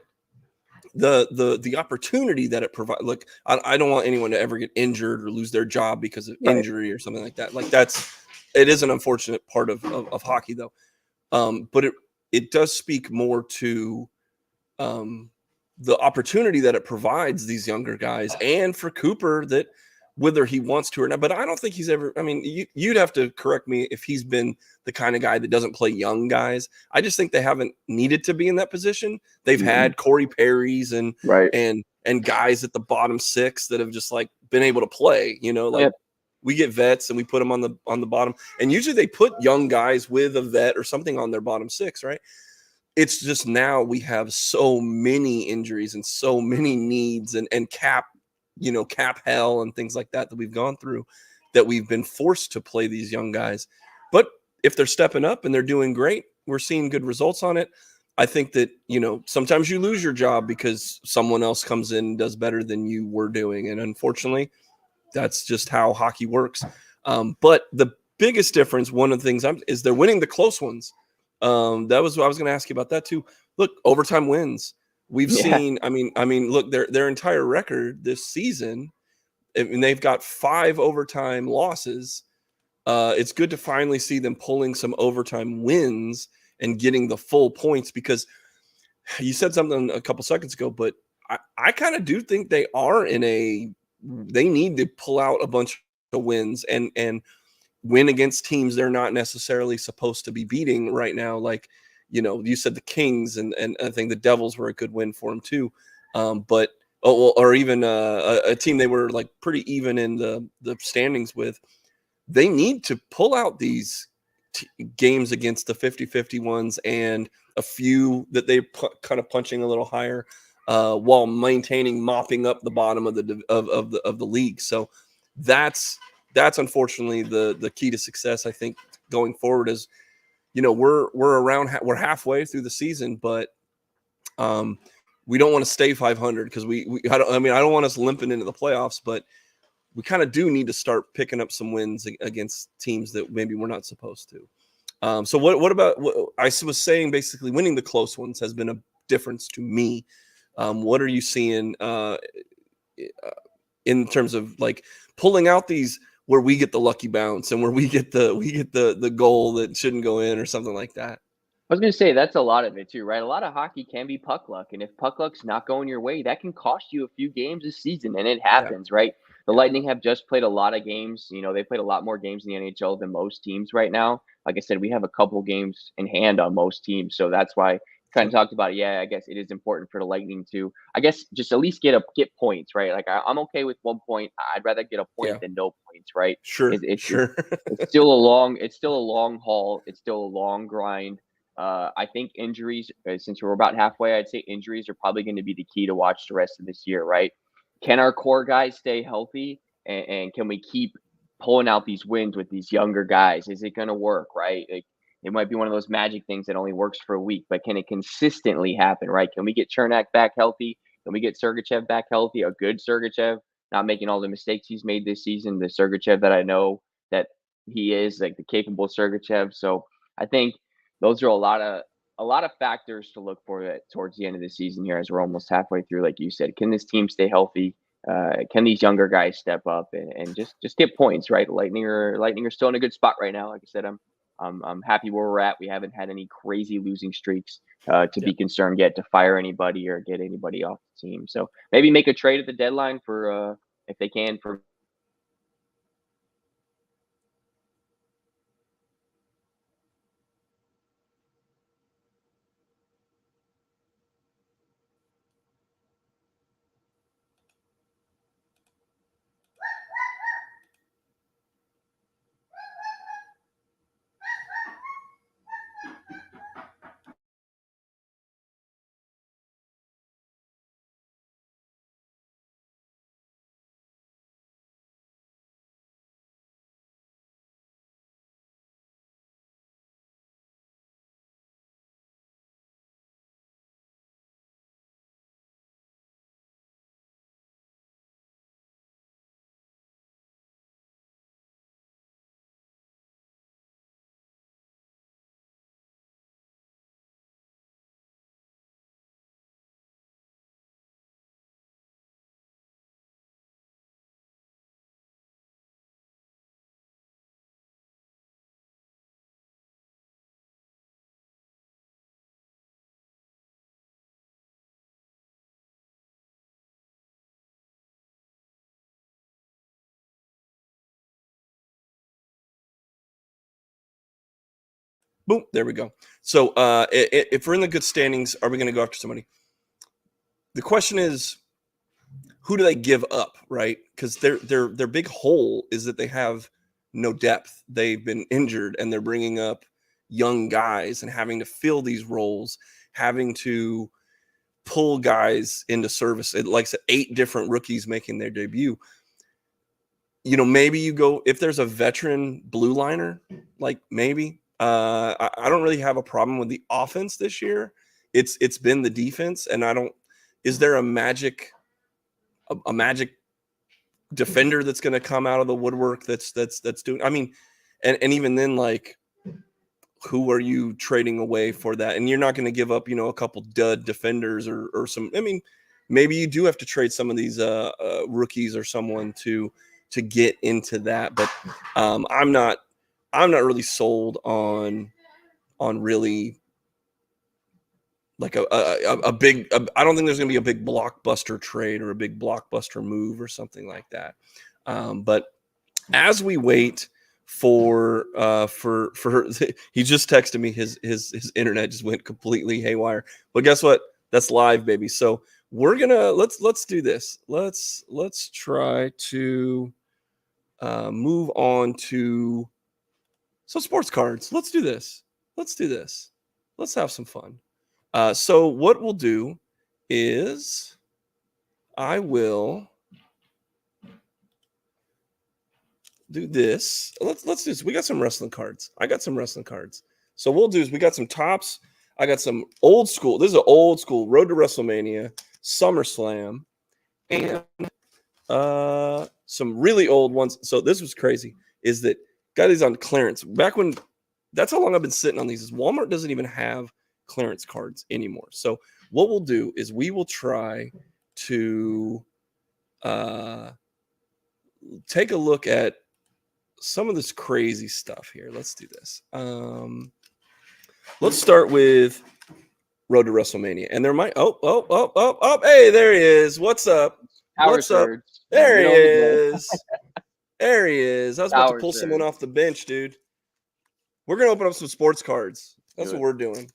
S1: the opportunity that it provides, look, I don't want anyone to ever get injured or lose their job because of injury or something like that. Like it is an unfortunate part of hockey though. But it does speak more to the opportunity that it provides these younger guys, and for Cooper, that whether he wants to or not. But I don't think he's ever. I mean, you'd have to correct me if he's been the kind of guy that doesn't play young guys. I just think they haven't needed to be in that position. They've had Corey Perry's and guys at the bottom 6 that have just like been able to play. We get vets and we put them on the bottom, and usually they put young guys with a vet or something on their bottom 6, right? It's just now we have so many injuries and so many needs and cap hell and things like that we've gone through, that we've been forced to play these young guys. But if they're stepping up and they're doing great, we're seeing good results on it. I think that, sometimes you lose your job because someone else comes in and does better than you were doing. And unfortunately, that's just how hockey works. But the biggest difference, one of the things is they're winning the close ones. That was what I was going to ask you about that too. Look, overtime wins. We've seen, I mean, look, their entire record this season, and they've got 5 overtime losses. It's good to finally see them pulling some overtime wins and getting the full points, because you said something a couple seconds ago, but I kind of do think they are they need to pull out a bunch of wins and win against teams they're not necessarily supposed to be beating right now. Like, you said the Kings, and I think the Devils were a good win for them too. Or even a team they were like pretty even in the standings with. They need to pull out these games against the 50-50 ones and a few that they kind of punching a little higher, while mopping up the bottom of the league. So that's unfortunately the key to success, I think, going forward. Is we're halfway through the season, but we don't want to stay 500 because I don't want us limping into the playoffs, but we kind of do need to start picking up some wins against teams that maybe we're not supposed to. So what about what I was saying? Basically, winning the close ones has been a difference to me. What are you seeing in terms of like pulling out these where we get the lucky bounce and where we get the goal that shouldn't go in or something like that?
S3: I was going to say that's a lot of it too, right? A lot of hockey can be puck luck, and if puck luck's not going your way, that can cost you a few games this season, and it happens, right? The Lightning have just played a lot of games. They played a lot more games in the NHL than most teams right now. Like I said, we have a couple games in hand on most teams, so that's why kind of talked about it. Yeah, I guess it is important for the Lightning to, I guess, just at least get points, right? Like I'm okay with 1 point. I'd rather get a point than no points, right?
S1: Sure,
S3: It's still a long haul. It's still a long grind. I think injuries, since we're about halfway, I'd say injuries are probably going to be the key to watch the rest of this year, right? Can our core guys stay healthy, and can we keep pulling out these wins with these younger guys? Is it going to work, right? Like, it might be one of those magic things that only works for a week, but can it consistently happen, right? Can we get Chernak back healthy? Can we get Sergachev back healthy? A good Sergachev, not making all the mistakes he's made this season. The Sergachev that I know that he is, like the capable Sergachev. So I think those are a lot of factors to look for that towards the end of the season here, as we're almost halfway through. Like you said, can this team stay healthy? Can these younger guys step up and just get points, right? Lightning are still in a good spot right now. Like I said, I'm happy where we're at. We haven't had any crazy losing streaks to be concerned yet, to fire anybody or get anybody off the team. So maybe make a trade at the deadline for if they can, for
S1: Boom. There we go. So if we're in the good standings, are we going to go after somebody? The question is, who do they give up, right? Because their big hole is that they have no depth. They've been injured, and they're bringing up young guys and having to fill these roles, having to pull guys into service. It likes 8 different rookies making their debut. Maybe you go if there's a veteran blue liner, like maybe. I don't really have a problem with the offense this year. It's been the defense, and I don't. Is there a magic defender that's going to come out of the woodwork that's doing? I mean, and even then, like, who are you trading away for that? And you're not going to give up, a couple dud defenders or some. I mean, maybe you do have to trade some of these rookies or someone to get into that. But I'm not really sold on really like a big. I don't think there's going to be a big blockbuster trade or a big blockbuster move or something like that. But as we wait for he just texted me, his internet just went completely haywire. But guess what? That's live, baby. So we're gonna let's do this. Let's try to move on to some sports cards. Let's do this. Let's have some fun. So what we'll do is I will do this. Let's do this. We got some wrestling cards. I got some wrestling cards. So what we'll do is we got some tops. I got some old school. This is an old school Road to WrestleMania, SummerSlam, and some really old ones. So this was crazy. Is that got these on clearance back when? That's how long I've been sitting on these. Is Walmart doesn't even have clearance cards anymore. So what we'll do is we will try to take a look at some of this crazy stuff here. Let's do this. Let's start with Road to WrestleMania. And there might hey, there he is. What's up? What's up? There he is. There he is. I was about to pull someone off the bench, dude. We're gonna open up some sports cards. That's what we're doing.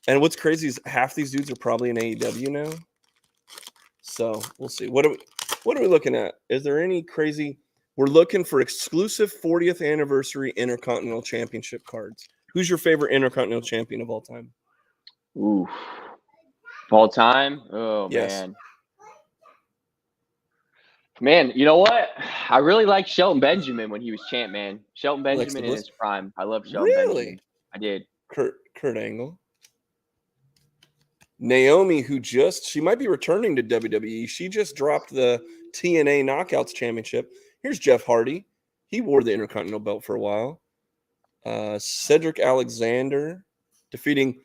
S1: And what's crazy is half these dudes are probably in AEW now. So we'll see. What are we looking at? Is there any crazy? We're looking for exclusive 40th anniversary Intercontinental Championship cards. Who's your favorite Intercontinental Champion of all time?
S3: Oof. Of all time? Oh,
S1: Yes.
S3: Man, you know what? I really liked Shelton Benjamin when he was champ, man. Shelton
S1: Alexa
S3: Benjamin in
S1: Bliss?
S3: his prime. I love Shelton Benjamin.
S1: Really?
S3: I did.
S1: Kurt Angle. Naomi, who she might be returning to WWE. She just dropped the TNA Knockouts Championship. Here's Jeff Hardy. He wore the Intercontinental belt for a while. Cedric Alexander defeating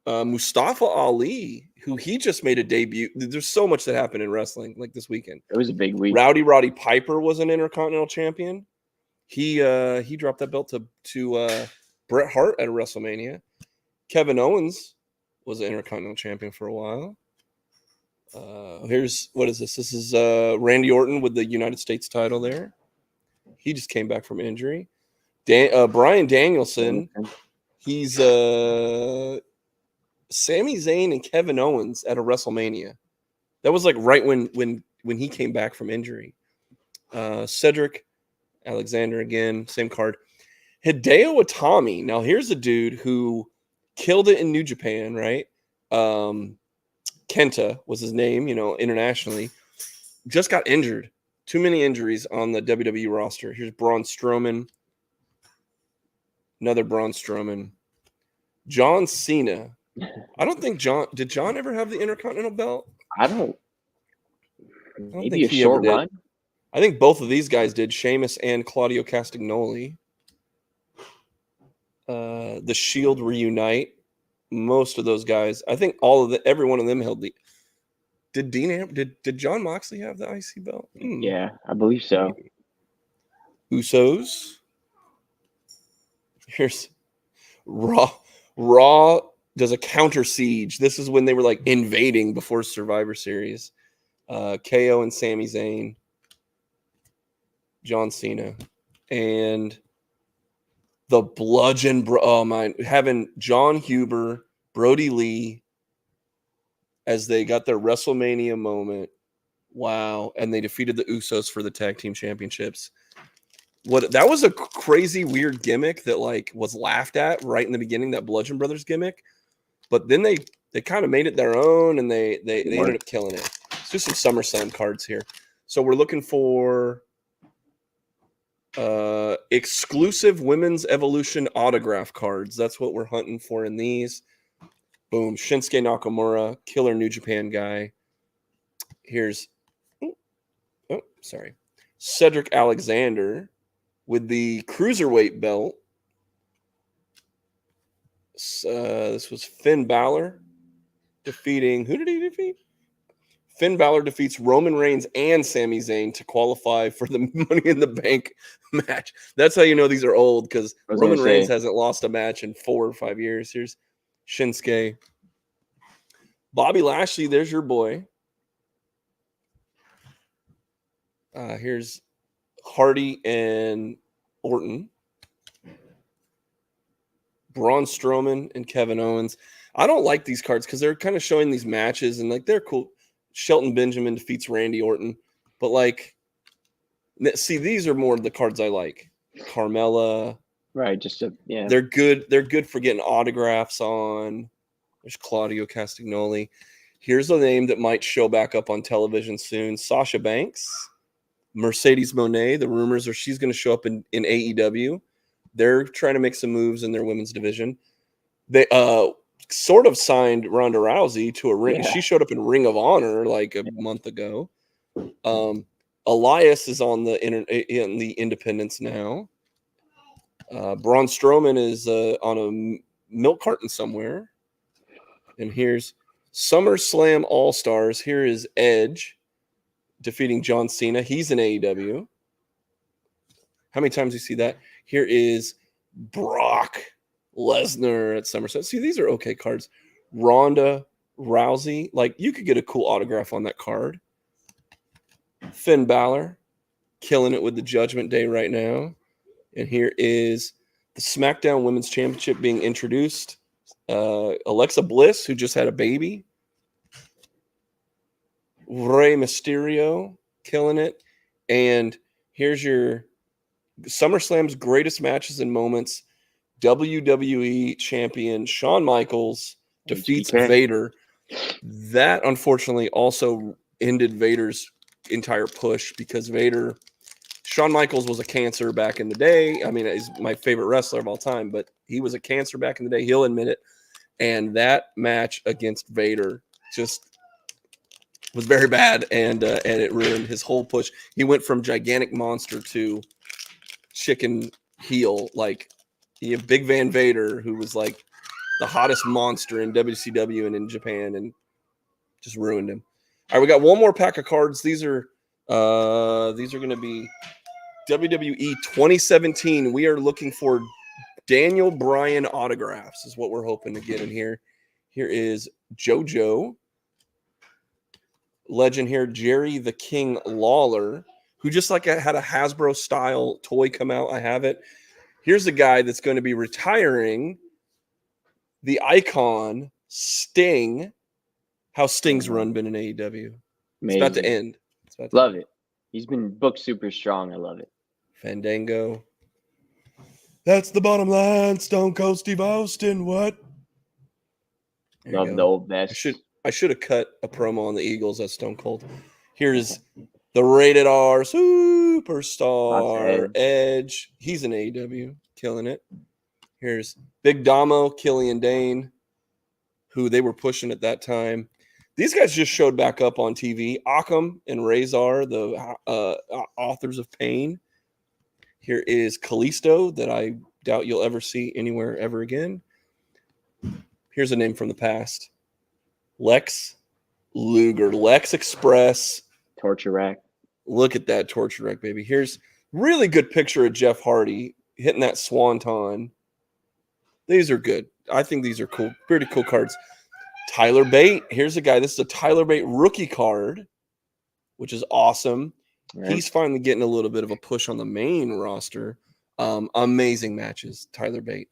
S1: Mustafa Ali, who he just made a debut. There's so much that happened in wrestling like this weekend.
S3: It was a big week.
S1: Roddy Piper was an Intercontinental Champion. He dropped that belt to Bret Hart at a WrestleMania. Kevin Owens was an Intercontinental Champion for a while. What is this? This is Randy Orton with the United States title there. He just came back from injury. Bryan Danielson. He's Sami Zayn and Kevin Owens at a WrestleMania. That was like right when he came back from injury. Cedric Alexander again, same card. Hideo Itami. Now here's a dude who killed it in New Japan, right? Kenta was his name, internationally. Just got injured. Too many injuries on the WWE roster. Here's Braun Strowman. Another Braun Strowman. John Cena. I don't think did John ever have the Intercontinental belt?
S3: I don't
S1: think
S3: maybe a
S1: he
S3: short
S1: ever did.
S3: run.
S1: I think both of these guys did, Sheamus and Claudio Castagnoli. The Shield reunite. Most of those guys, I think every one of them held the. Did John Moxley have the IC belt?
S3: Yeah, I believe so.
S1: Usos. Here's Raw does a counter siege. This is when they were like invading before Survivor Series. KO and Sami Zayn. John Cena. And the Bludgeon having John Huber, Brody Lee as they got their WrestleMania moment. Wow. And they defeated the Usos for the tag team championships. That was a crazy, weird gimmick that like was laughed at right in the beginning, that Bludgeon Brothers gimmick. But then they kind of made it their own and they ended up killing it. Let's do some SummerSlam cards here. So we're looking for exclusive Women's Evolution autograph cards. That's what we're hunting for in these. Boom. Shinsuke Nakamura, killer New Japan guy. Here's Cedric Alexander with the Cruiserweight belt. This was Finn Balor defeating, who did he defeat? Finn Balor defeats Roman Reigns and Sami Zayn to qualify for the Money in the Bank match. That's how you know these are old, because Roman Reigns hasn't lost a match in 4 or 5 years. Here's Shinsuke. Bobby Lashley, there's your boy. Here's Hardy and Orton. Braun Strowman and Kevin Owens. I don't like these cards because they're kind of showing these matches and like they're cool. Shelton Benjamin defeats Randy Orton, but like, see, these are more the cards I like. Carmella,
S3: right?
S1: They're good. They're good for getting autographs on. There's Claudio Castagnoli. Here's a name that might show back up on television soon: Sasha Banks, Mercedes Moné. The rumors are she's going to show up in AEW. They're trying to make some moves in their women's division. They sort of signed Ronda Rousey to a ring. Yeah. She showed up in Ring of Honor like a month ago. Elias is on in the independents now. Braun Strowman is on a milk carton somewhere. And here's SummerSlam All-Stars. Here is Edge defeating John Cena. He's in AEW. How many times do you see that? Here is Brock Lesnar at SummerSlam. See, these are okay cards. Ronda Rousey. Like, you could get a cool autograph on that card. Finn Balor. Killing it with the Judgment Day right now. And here is the SmackDown Women's Championship being introduced. Alexa Bliss, who just had a baby. Rey Mysterio. Killing it. And here's your SummerSlam's greatest matches and moments. WWE champion Shawn Michaels defeats
S3: HBK.
S1: Vader. That unfortunately also ended Vader's entire push because Shawn Michaels was a cancer back in the day. I mean, he's my favorite wrestler of all time, but he was a cancer back in the day. He'll admit it. And that match against Vader just was very bad, and it ruined his whole push. He went from gigantic monster to chicken heel, like you have Big Van Vader, who was like the hottest monster in WCW and in Japan, and just ruined him. All right, we got one more pack of cards. These are going to be WWE 2017. We are looking for Daniel Bryan autographs, is what we're hoping to get in here. Here is JoJo. Legend here, Jerry the King Lawler, who just like had a Hasbro style toy come out. I have it. Here's a guy that's going to be retiring. The Icon Sting. How's Sting's run been in AEW? It's about to end.
S3: Love it. He's been booked super strong. I love it.
S1: Fandango. That's the bottom line. Stone Cold Steve Austin. What?
S3: Love the old best.
S1: I should have cut a promo on the Eagles as Stone Cold. Here's the rated R superstar Edge. He's in AEW, killing it. Here's Big Damo, Killian Dane, who they were pushing at that time. These guys just showed back up on TV. Occam and Razor, the authors of Pain. Here is Kalisto, that I doubt you'll ever see anywhere ever again. Here's a name from the past. Lex Luger, Lex Express.
S3: Torture Rack.
S1: Look at that Torture Rack, baby. Here's really good picture of Jeff Hardy hitting that swanton. These are good. I think these are cool. Pretty cool cards. Tyler Bate. Here's a guy. This is a Tyler Bate rookie card, which is awesome. Right. He's finally getting a little bit of a push on the main roster. Amazing matches, Tyler Bate.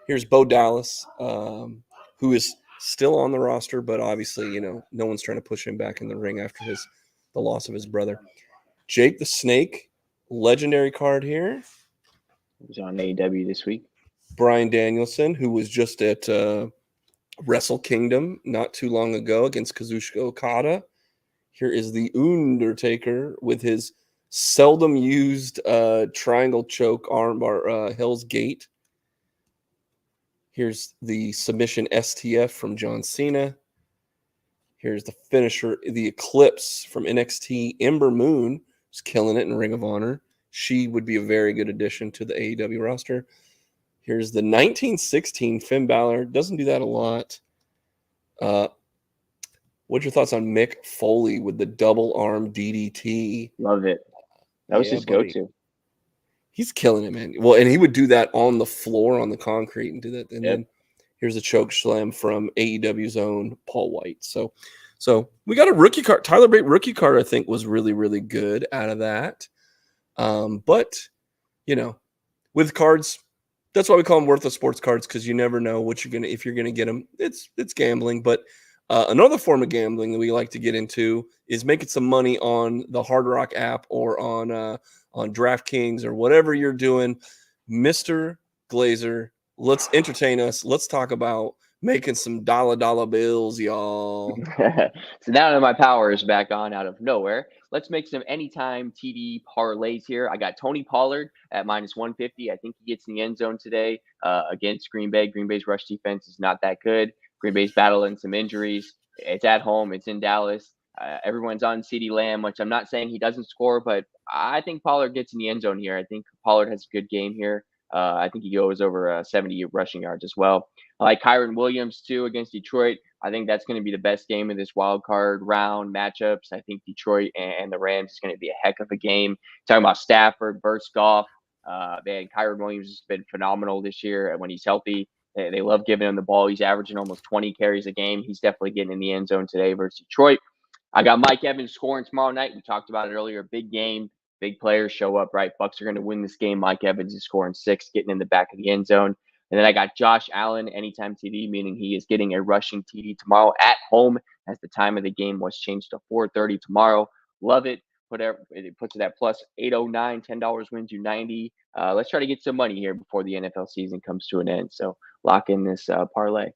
S1: Here's Bo Dallas, who is still on the roster, but obviously, no one's trying to push him back in the ring after the loss of his brother. Jake the Snake, legendary card here.
S3: He was on AEW this week.
S1: Bryan Danielson, who was just at Wrestle Kingdom not too long ago against Kazuchika Okada. Here is the Undertaker with his seldom used triangle choke armbar, Hell's Gate. Here's the submission STF from John Cena. Here's the finisher, the Eclipse from NXT. Ember Moon is killing it in Ring of Honor. She would be a very good addition to the AEW roster. Here's the 1916 Finn Balor. Doesn't do that a lot. What's your thoughts on Mick Foley with the double arm DDT?
S3: Love it. That was his go-to.
S1: He's killing it, man. Well, and he would do that on the floor, on the concrete, and do that. And then here's a choke slam from AEW's own Paul White. So we got a rookie card. Tyler Bate rookie card, I think, was really, really good out of that. But, with cards, that's why we call them worthless sports cards, because you never know if you're gonna get them. It's gambling. But another form of gambling that we like to get into is making some money on the Hard Rock app or on DraftKings or whatever you're doing. Mr. Glazer, let's entertain us. Let's talk about making some dollar bills, y'all.
S3: So now that my power is back on out of nowhere, let's make some anytime TD parlays here. I got Tony Pollard at -150. I think he gets in the end zone today against Green Bay. Green Bay's rush defense is not that good. Green Bay's battling some injuries. It's at home. It's in Dallas. Everyone's on CeeDee Lamb, which I'm not saying he doesn't score, but I think Pollard gets in the end zone here. I think Pollard has a good game here. I think he goes over 70 rushing yards as well. I like Kyron Williams, too, against Detroit. I think that's going to be the best game of this wild card round matchups. I think Detroit and the Rams is going to be a heck of a game. Talking about Stafford versus Goff. Man, Kyron Williams has been phenomenal this year. And when he's healthy, they love giving him the ball. He's averaging almost 20 carries a game. He's definitely getting in the end zone today versus Detroit. I got Mike Evans scoring tomorrow night. We talked about it earlier. Big game. Big players show up, right? Bucks are going to win this game. Mike Evans is scoring 6, getting in the back of the end zone. And then I got Josh Allen, anytime TD, meaning he is getting a rushing TD tomorrow at home, as the time of the game was changed to 4:30 tomorrow. Love it. It puts it at plus 809. $10 wins you 90. Let's try to get some money here before the NFL season comes to an end. So lock in this parlay.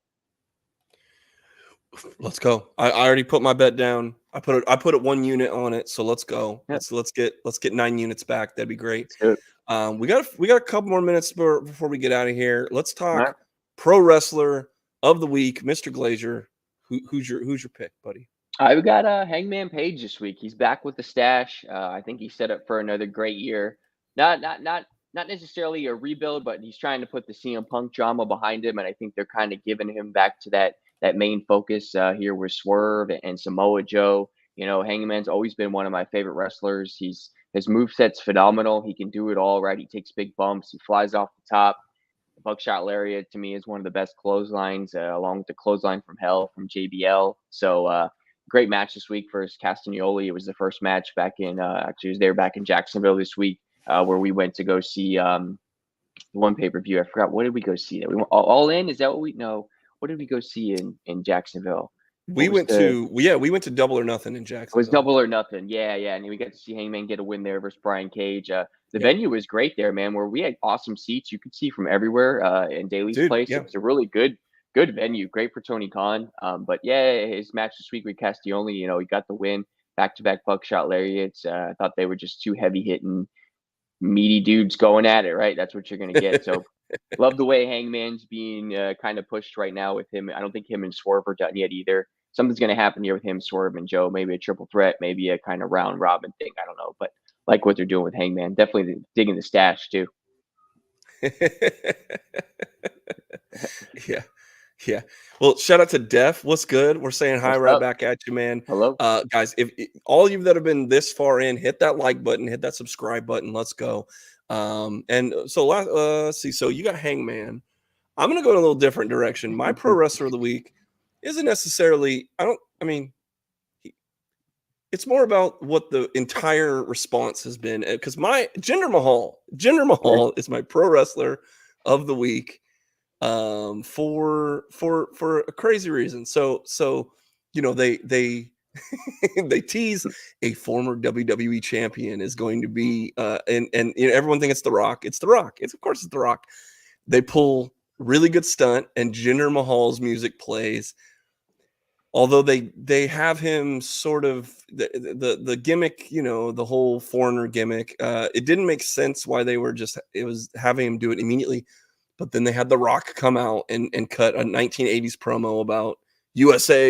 S1: Let's go. I already put my bet down. I put it 1 unit on it. So let's go.
S3: Yep.
S1: Let's get 9 units back. That'd be great.
S3: Let's do it.
S1: We got a couple more minutes before we get out of here. Let's talk
S3: right.
S1: pro wrestler of the week, Mr. Glazier. Who's your pick, buddy?
S3: We got Hangman Page this week. He's back with the stash. I think he's set up for another great year. Not necessarily a rebuild, but he's trying to put the CM Punk drama behind him, and I think they're kind of giving him back to that main focus here with Swerve and Samoa Joe. You know, Hangman's always been one of my favorite wrestlers. His moveset's phenomenal. He can do it all, right? He takes big bumps. He flies off the top. The buckshot lariat to me is one of the best clotheslines, along with the clothesline from hell from JBL. So great match this week versus Castagnoli. It was the first match back in actually it was there back in Jacksonville this week, where we went to go see one pay-per-view. I forgot, what did we go see? We went All In. Is that what we know? What did we go see in Jacksonville?
S1: We went to Double or Nothing in Jacksonville.
S3: It was Double or Nothing. Yeah. And we got to see Hangman get a win there versus Brian Cage. The venue was great there, man, where we had awesome seats. You could see from everywhere in Daly's place. Yeah. It was a really good venue. Great for Tony Khan. But yeah, his match this week with Castiglione, you know, he got the win. Back-to-back buckshot lariats. I thought they were just two heavy-hitting, meaty dudes going at it, right? That's what you're going to get. So love the way Hangman's being kind of pushed right now with him. I don't think him and Swerve are done yet either. Something's going to happen here with him, Swerve, and Joe. Maybe a triple threat, maybe a kind of round robin thing. I don't know. But like what they're doing with Hangman. Definitely digging the stash, too.
S1: Yeah. Well, shout out to Def. What's good? We're saying hi right back at you, man.
S3: Hello.
S1: Guys, if all of you that have been this far in, hit that like button, hit that subscribe button. Let's go. And so let's see. So you got Hangman. I'm going to go in a little different direction. My pro wrestler of the week isn't necessarily, it's more about what the entire response has been. Because my Jinder Mahal is my pro wrestler of the week. For a crazy reason. So you know, they they tease a former WWE champion is going to be and you know, everyone thinks it's The Rock. It's The Rock. Of course it's The Rock. They pull really good stunt and Jinder Mahal's music plays. Although they have him sort of the gimmick, you know, the whole foreigner gimmick. It didn't make sense why they were having him do it immediately. But then they had The Rock come out and cut a 1980s promo about USA,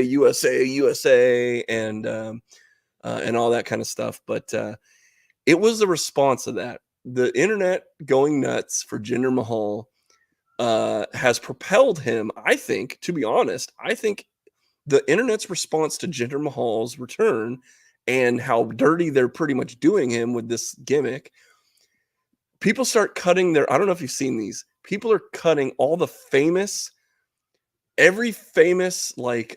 S1: and all that kind of stuff. But it was the response of that. The internet going nuts for Jinder Mahal has propelled him. I think, to be honest, the internet's response to Jinder Mahal's return and how dirty they're pretty much doing him with this gimmick. People start cutting I don't know if you've seen these. People are cutting every famous like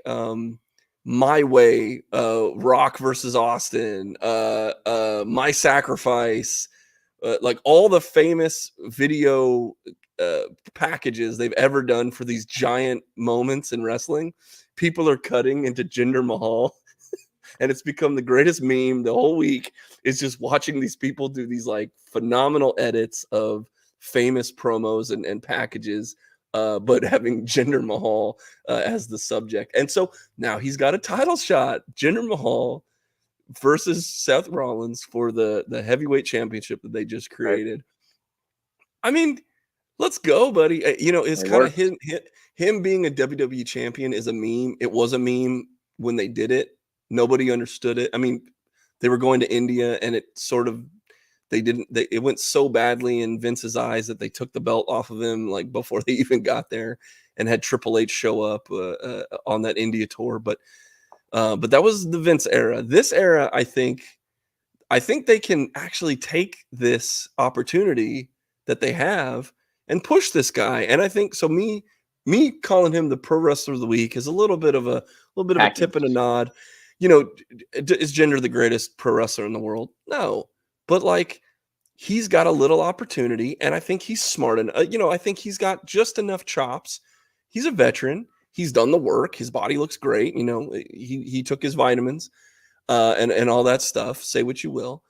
S1: My Way, Rock versus Austin, My Sacrifice, like all the famous video packages they've ever done for these giant moments in wrestling. People are cutting into Jinder Mahal. And it's become the greatest meme the whole week. Is just watching these people do these like phenomenal edits of famous promos and packages, but having Jinder Mahal as the subject. And so now he's got a title shot. Jinder Mahal versus Seth Rollins for the heavyweight championship that they just created. Right. I mean, let's go, buddy. You know, it's kind of him being a WWE champion is a meme. It was a meme when they did it. Nobody understood it. I mean, they were going to India and it sort of, it went so badly in Vince's eyes that they took the belt off of him like before they even got there and had Triple H show up on that India tour. But that was the Vince era. This era, I think they can actually take this opportunity that they have and push this guy. And I think so. Me calling him the pro wrestler of the week is a little bit of a tip and a nod. You know, is Jinder the greatest pro wrestler in the world? No, but like he's got a little opportunity, and I think he's smart enough. You know, I think he's got just enough chops. He's a veteran. He's done the work. His body looks great. You know, he took his vitamins. and all that stuff. Say what you will,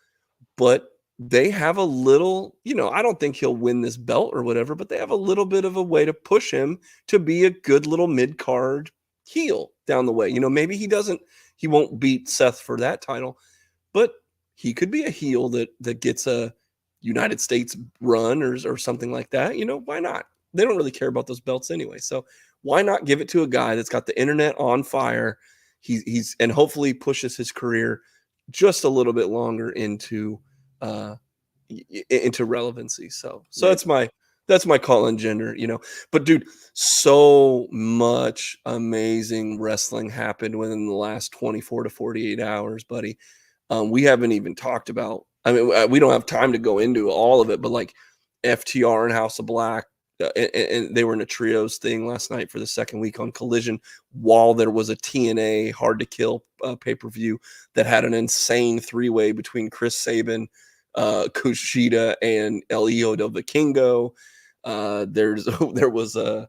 S1: but they have a little, I don't think he'll win this belt or whatever, but they have a little bit of a way to push him to be a good little mid-card heel down the way. Maybe he won't beat Seth for that title, but he could be a heel that gets a United States run or something like that. Why not? They don't really care about those belts anyway. So why not give it to a guy that's got the internet on fire? He's and hopefully pushes his career just a little bit longer into relevancy. So yeah. that's my call on gender, but dude, so much amazing wrestling happened within the last 24 to 48 hours, buddy. We haven't even talked about, we don't have time to go into all of it, but like FTR and House of Black, and they were in a trios thing last night for the second week on Collision, while there was a TNA Hard to Kill pay-per-view that had an insane three-way between Chris Sabin, Kushida, and El Hijo del Vikingo. There was a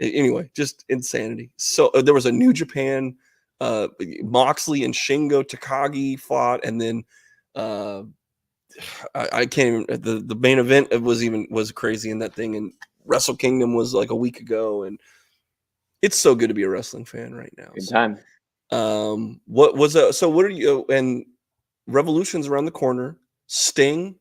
S1: anyway, just insanity. So there was a New Japan, Moxley and Shingo Takagi fought, and then I can't even, the main event was crazy in that thing, and Wrestle Kingdom was like a week ago, and it's so good to be a wrestling fan right now.
S3: Good time.
S1: What are you, and Revolution's around the corner. Sting,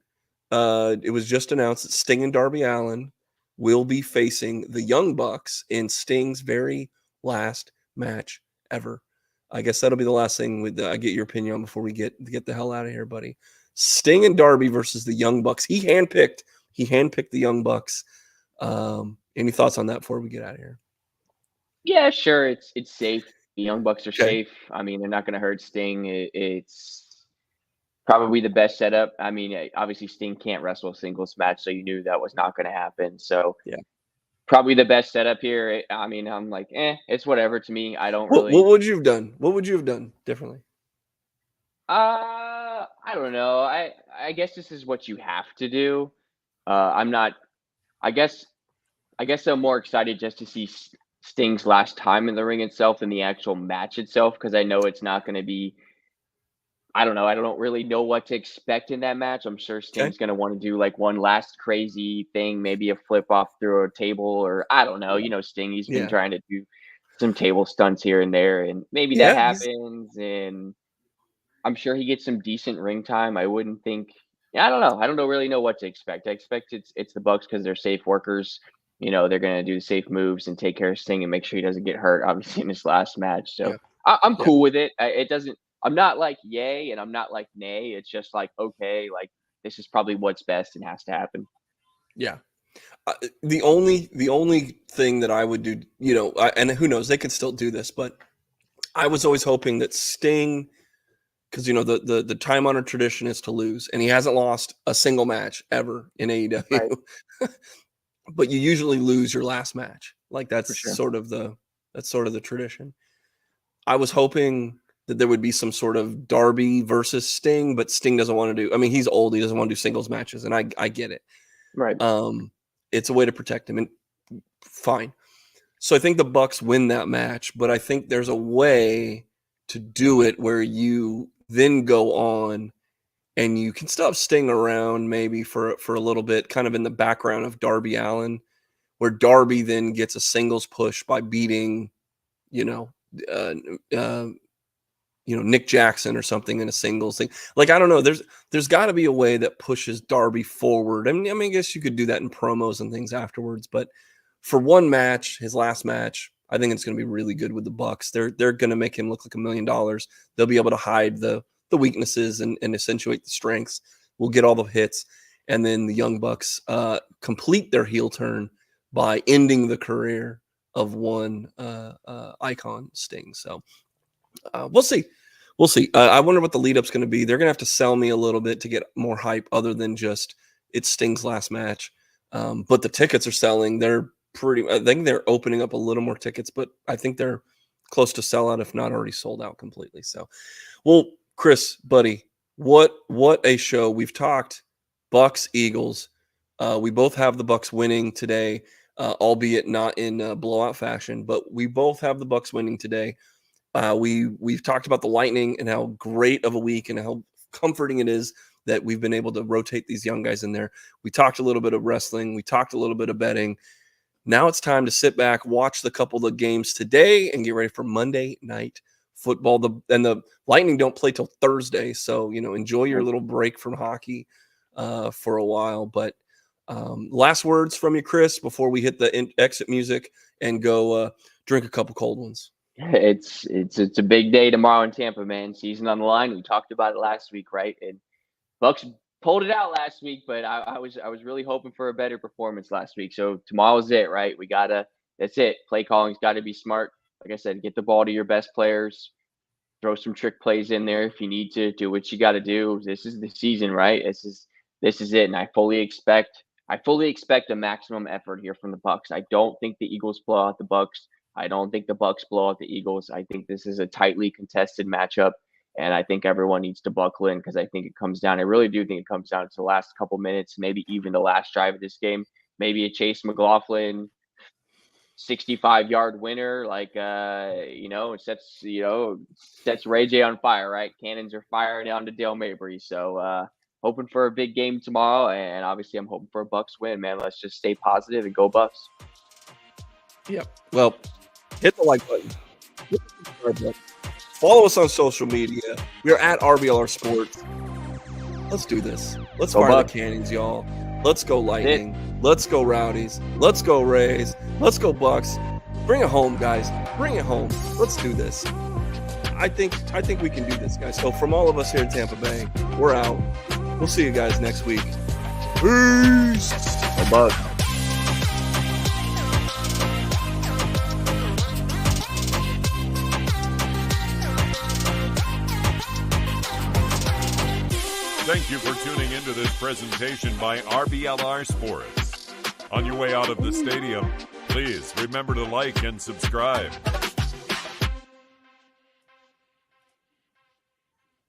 S1: it was just announced that Sting and Darby Allin will be facing the Young Bucks in Sting's very last match ever. I guess that'll be the last thing I get your opinion on before we get the hell out of here, buddy. Sting and Darby versus the Young Bucks. He handpicked the Young Bucks. Any thoughts on that before we get out of here?
S3: Yeah, sure. It's safe. The Young Bucks are safe. I mean, they're not going to hurt Sting. It's probably the best setup. I mean, obviously Sting can't wrestle a singles match, so you knew that was not going to happen. So
S1: yeah,
S3: probably the best setup here. I mean, I'm like, it's whatever to me. I don't really.
S1: What would you have done? What would you have done differently?
S3: I don't know. I guess this is what you have to do. I'm not. I guess I'm more excited just to see Sting's last time in the ring itself than the actual match itself, because I know it's not going to be. I don't know. I don't really know what to expect in that match. I'm sure Sting's going to want to do like one last crazy thing, maybe a flip off through a table, or I don't know. Sting, he's been trying to do some table stunts here and there, and maybe that happens. And I'm sure he gets some decent ring time. I wouldn't think. I don't know. I don't really know what to expect. I expect it's the Bucks because they're safe workers. They're going to do the safe moves and take care of Sting and make sure he doesn't get hurt, obviously, in his last match. So I'm cool with it. It doesn't. I'm not like yay and I'm not like nay. It's just like, okay, like this is probably what's best and has to happen.
S1: Yeah. The only thing that I would do, and who knows, they could still do this, but I was always hoping that Sting, because the time honored tradition is to lose, and he hasn't lost a single match ever in AEW. Right. But you usually lose your last match. Like that's sort of the tradition. I was hoping that there would be some sort of Darby versus Sting, but Sting doesn't want to do. I mean, he's old; he doesn't want to do singles matches, and I get it.
S3: Right.
S1: It's a way to protect him, and fine. So I think the Bucks win that match, but I think there's a way to do it where you then go on, and you can still have Sting around maybe for a little bit, kind of in the background of Darby Allin, where Darby then gets a singles push by beating, Nick Jackson or something in a singles thing. Like, I don't know. There's got to be a way that pushes Darby forward. I mean, I guess you could do that in promos and things afterwards. But for one match, his last match, I think it's going to be really good with the Bucks. They're going to make him look like $1 million. They'll be able to hide the weaknesses and accentuate the strengths. We'll get all the hits, and then the Young Bucks complete their heel turn by ending the career of one icon, Sting. So we'll see. We'll see. I wonder what the lead up's going to be. They're going to have to sell me a little bit to get more hype other than just it's Sting's last match. But the tickets are selling. I think they're opening up a little more tickets, but I think they're close to sellout, if not already sold out completely. So, well, Chris, buddy, what a show. We've talked Bucks, Eagles. We both have the Bucks winning today, albeit not in blowout fashion, but we both have the Bucks winning today. We've talked about the Lightning and how great of a week and how comforting it is that we've been able to rotate these young guys in there. We talked a little bit of wrestling. We talked a little bit of betting. Now it's time to sit back, watch the couple of games today, and get ready for Monday Night Football. The Lightning don't play till Thursday, so enjoy your little break from hockey for a while. But last words from you, Chris, before we hit the exit music and go drink a couple cold ones.
S3: It's a big day tomorrow in Tampa, man. Season on the line. We talked about it last week, right? And Bucks pulled it out last week, but I was really hoping for a better performance last week. So tomorrow's it, right? That's it. Play calling's got to be smart. Like I said, get the ball to your best players. Throw some trick plays in there if you need to. Do what you got to do. This is the season, right? This is it, and I fully expect a maximum effort here from the Bucks. I don't think the Eagles blow out the Bucks. I don't think the Bucks blow out the Eagles. I think this is a tightly contested matchup, and I think everyone needs to buckle in because I really do think it comes down to the last couple minutes, maybe even the last drive of this game. Maybe a Chase McLaughlin 65-yard winner, sets Ray J on fire, right? Cannons are firing down to Dale Mabry. So hoping for a big game tomorrow, and obviously I'm hoping for a Bucks win, man. Let's just stay positive and go Bucks.
S1: Yep. Well, hit the like button. Hit the subscribe button. Follow us on social media. We are at RBLR Sports. Let's do this. Let's fire the cannons, y'all. Let's go Lightning. Let's go Rowdies. Let's go Rays. Let's go Bucks. Bring it home, guys. Bring it home. Let's do this. I think we can do this, guys. So from all of us here in Tampa Bay, we're out. We'll see you guys next week. Peace.
S3: Go Bucks.
S2: Thank you for tuning into this presentation by RBLR Sports. On your way out of the stadium, please remember to like and subscribe.